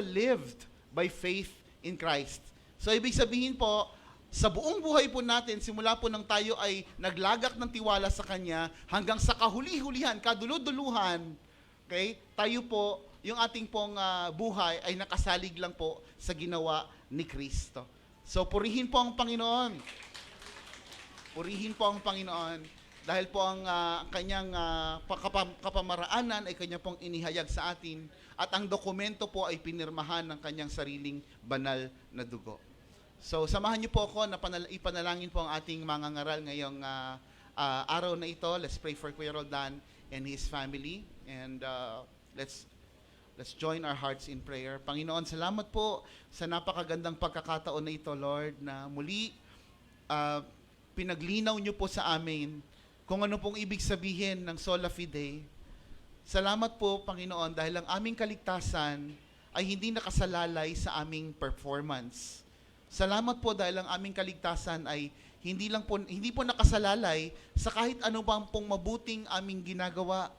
Speaker 7: lived by faith in Christ. So ibig sabihin po, sa buong buhay po natin, simula po nang tayo ay naglagak ng tiwala sa Kanya, hanggang sa kahuli-hulihan, kaduluduluhan, okay, tayo po, yung ating pong buhay ay nakasalig lang po sa ginawa ni Kristo. So purihin po ang Panginoon. Purihin po ang Panginoon dahil po ang kanyang kapamaraanan ay kanya pong inihayag sa atin at ang dokumento po ay pinirmahan ng kanyang sariling banal na dugo. So samahan niyo po ako na ipanalangin po ang ating mga ngaral ngayong araw na ito. Let's pray for Kuya Roldan and his family and let's join our hearts in prayer. Panginoon, salamat po sa napakagandang pagkakataon na ito, Lord, na muli pinaglinaw niyo po sa amin kung ano pong ibig sabihin ng sola fide. Salamat po, Panginoon, dahil ang aming kaligtasan ay hindi nakasalalay sa aming performance. Salamat po dahil ang aming kaligtasan ay hindi po nakasalalay sa kahit ano bang pong mabuting aming ginagawa.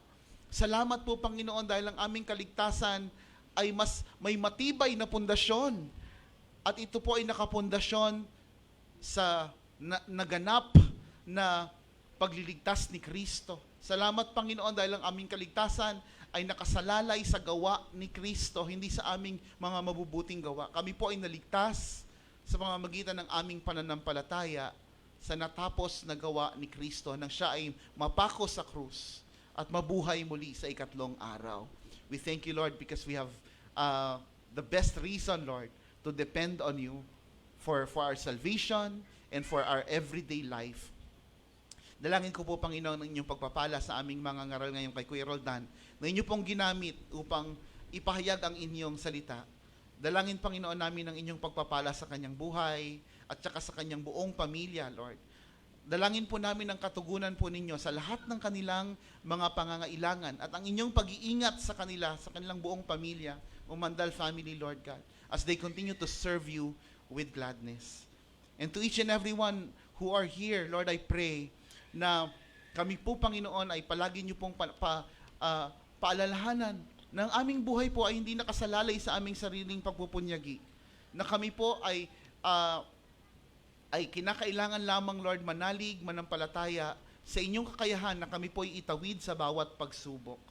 Speaker 7: Salamat po, Panginoon, dahil ang aming kaligtasan ay may matibay na pundasyon. At ito po ay nakapundasyon sa naganap na pagliligtas ni Kristo. Salamat, Panginoon, dahil ang aming kaligtasan ay nakasalalay sa gawa ni Kristo, hindi sa aming mga mabubuting gawa. Kami po ay naligtas sa pamamagitan ng aming pananampalataya sa natapos na gawa ni Kristo nang siya ay mapako sa krus at mabuhay muli sa ikatlong araw. We thank you, Lord, because we have the best reason, Lord, to depend on you for our salvation and for our everyday life. Dalangin ko po, Panginoon, ng inyong pagpapala sa aming mga ngaral ngayon kay Kuya Roldan, na inyo pong ginamit upang ipahayag ang inyong salita. Dalangin, Panginoon, namin ang inyong pagpapala sa kanyang buhay at saka sa kanyang buong pamilya, Lord. Dalangin po namin ang katugunan po ninyo sa lahat ng kanilang mga pangangailangan at ang inyong pag-iingat sa kanila, sa kanilang buong pamilya, Umandal family, Lord God, as they continue to serve you with gladness. And to each and every one who are here, Lord, I pray na kami po, Panginoon, ay palagi niyo pong paalalahanan na ang aming buhay po ay hindi nakasalalay sa aming sariling pagpupunyagi. Na kami po ay kinakailangan lamang, Lord, manalig, manampalataya sa inyong kakayahan na kami po ay itawid sa bawat pagsubok.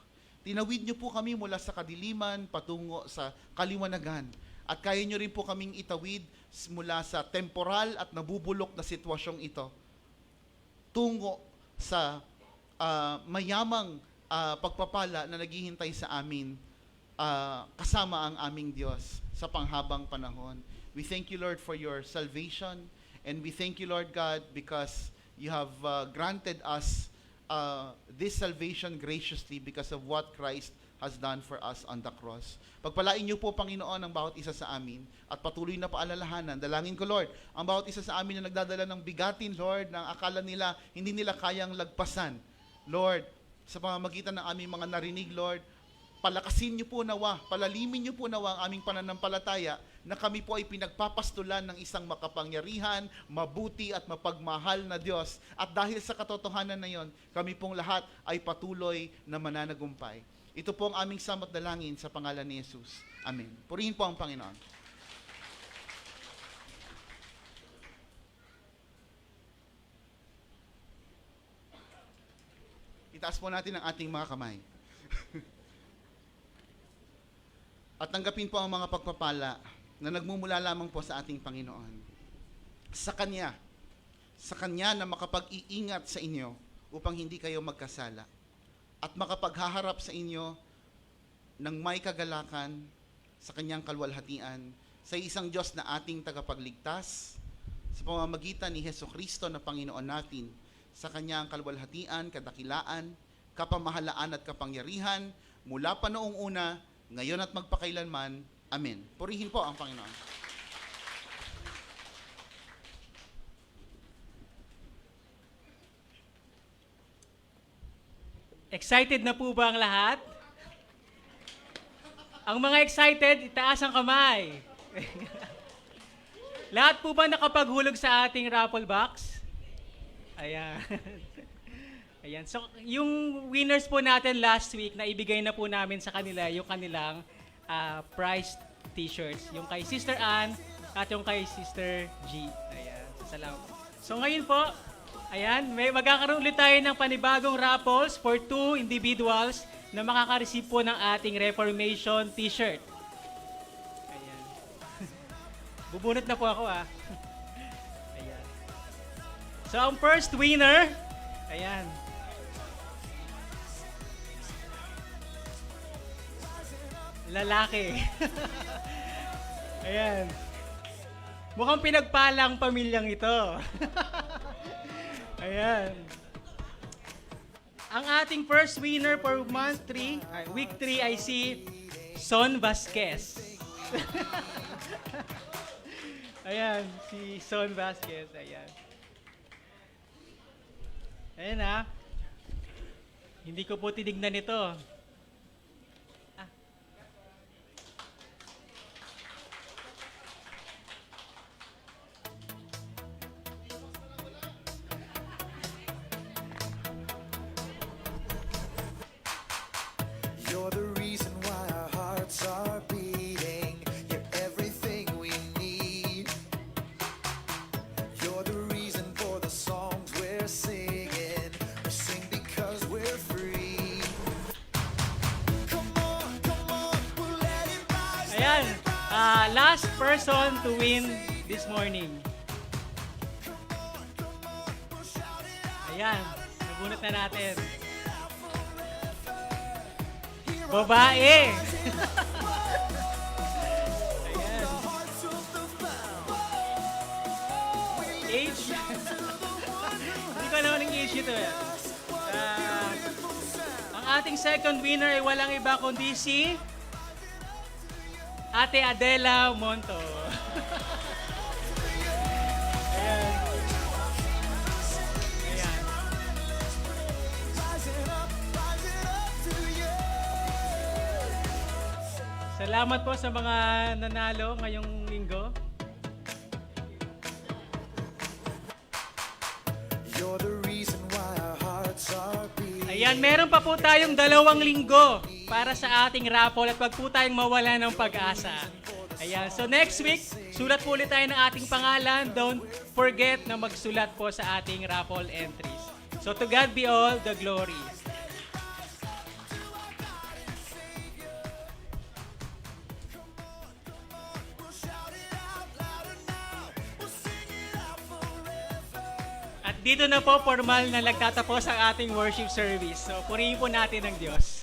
Speaker 7: Tinawid niyo po kami mula sa kadiliman patungo sa kaliwanagan. At kaya niyo rin po kaming itawid mula sa temporal at nabubulok na sitwasyong ito tungo sa mayamang pagpapala na naghihintay sa amin kasama ang aming Diyos sa panghabang panahon. We thank you, Lord, for your salvation, and we thank you, Lord God, because you have granted us this salvation graciously because of what Christ has done for us on the cross. Pagpalain niyo po, Panginoon, ang bawat isa sa amin at patuloy na paalalahanan. Dalangin ko, Lord, ang bawat isa sa amin na nagdadala ng bigatin, Lord, na akala nila hindi nila kayang lagpasan. Lord, sa pamamagitan ng aming mga narinig, Lord, palakasin niyo po nawa, palalimin niyo po nawa ang aming pananampalataya na kami po ay pinagpapastulan ng isang makapangyarihan, mabuti at mapagmahal na Diyos. At dahil sa katotohanan na yon, kami pong lahat ay patuloy na mananagumpay. Ito po ang aming samot dalangin sa pangalan ni Jesus. Amen. Purihin po ang Panginoon. Itaas po natin ang ating mga kamay. At tanggapin po ang mga pagpapala na nagmumula lamang po sa ating Panginoon. Sa Kanya na makapag-iingat sa inyo upang hindi kayo magkasala at makapaghaharap sa inyo ng may kagalakan sa Kanyang kalwalhatian, sa isang Diyos na ating tagapagligtas, sa pamamagitan ni Hesukristo na Panginoon natin, sa Kanyang kalwalhatian, kadakilaan, kapamahalaan at kapangyarihan, mula pa noong una, ngayon at magpakailanman. Amen. Purihin po ang Panginoon.
Speaker 1: Excited na po ba ang lahat? Ang mga excited, itaas ang kamay. Lahat po ba nakapaghulog sa ating raffle box? Ayan. Ayan. So, yung winners po natin last week, na ibigay na po namin sa kanila yung kanilang prize t-shirts. Yung kay Sister Ann at yung kay Sister G. Ayan. Salamat. So, ngayon po, ayan, magkakaroon ulit tayo ng panibagong raffles for 2 individuals na makaka-receive po ng ating Reformation t-shirt. Ayan. Bubunot na po ako Ayan. So, ang first winner, ayan. Lalaki. Ayan. Mukhang pinagpalang pamilyang ito. Ayan. Ang ating first winner for week 3 ay si Son Vasquez. Ayan, si Son Vasquez. Ayan. Ayan Hindi ko po tinignan ito.
Speaker 8: You're the reason why our hearts are beating. You're everything we need. You're the reason for the songs we're singing. We sing because we're free. Come on, we'll let it rise.
Speaker 1: Ayan, last person to win this morning. Ayan, nabunot na natin. Babae! Ayan. Age? Hindi ko alam anong age ito ang ating second winner ay walang iba kundi si Ate Adela Monto. Ayan. Ayan. Salamat po sa mga nanalo ngayong linggo.
Speaker 8: You're the reason why our hearts are beating.
Speaker 1: Ayan, meron pa po tayong 2 linggo para sa ating raffle at wag po tayong mawala ng pag-asa. Ayan, so next week, sulat po ulit tayo ng ating pangalan. Don't forget na magsulat po sa ating raffle entries. So to God be all the glory. dito na po formal na nagtatapos ang ating worship service. So, purihin po natin ang Diyos.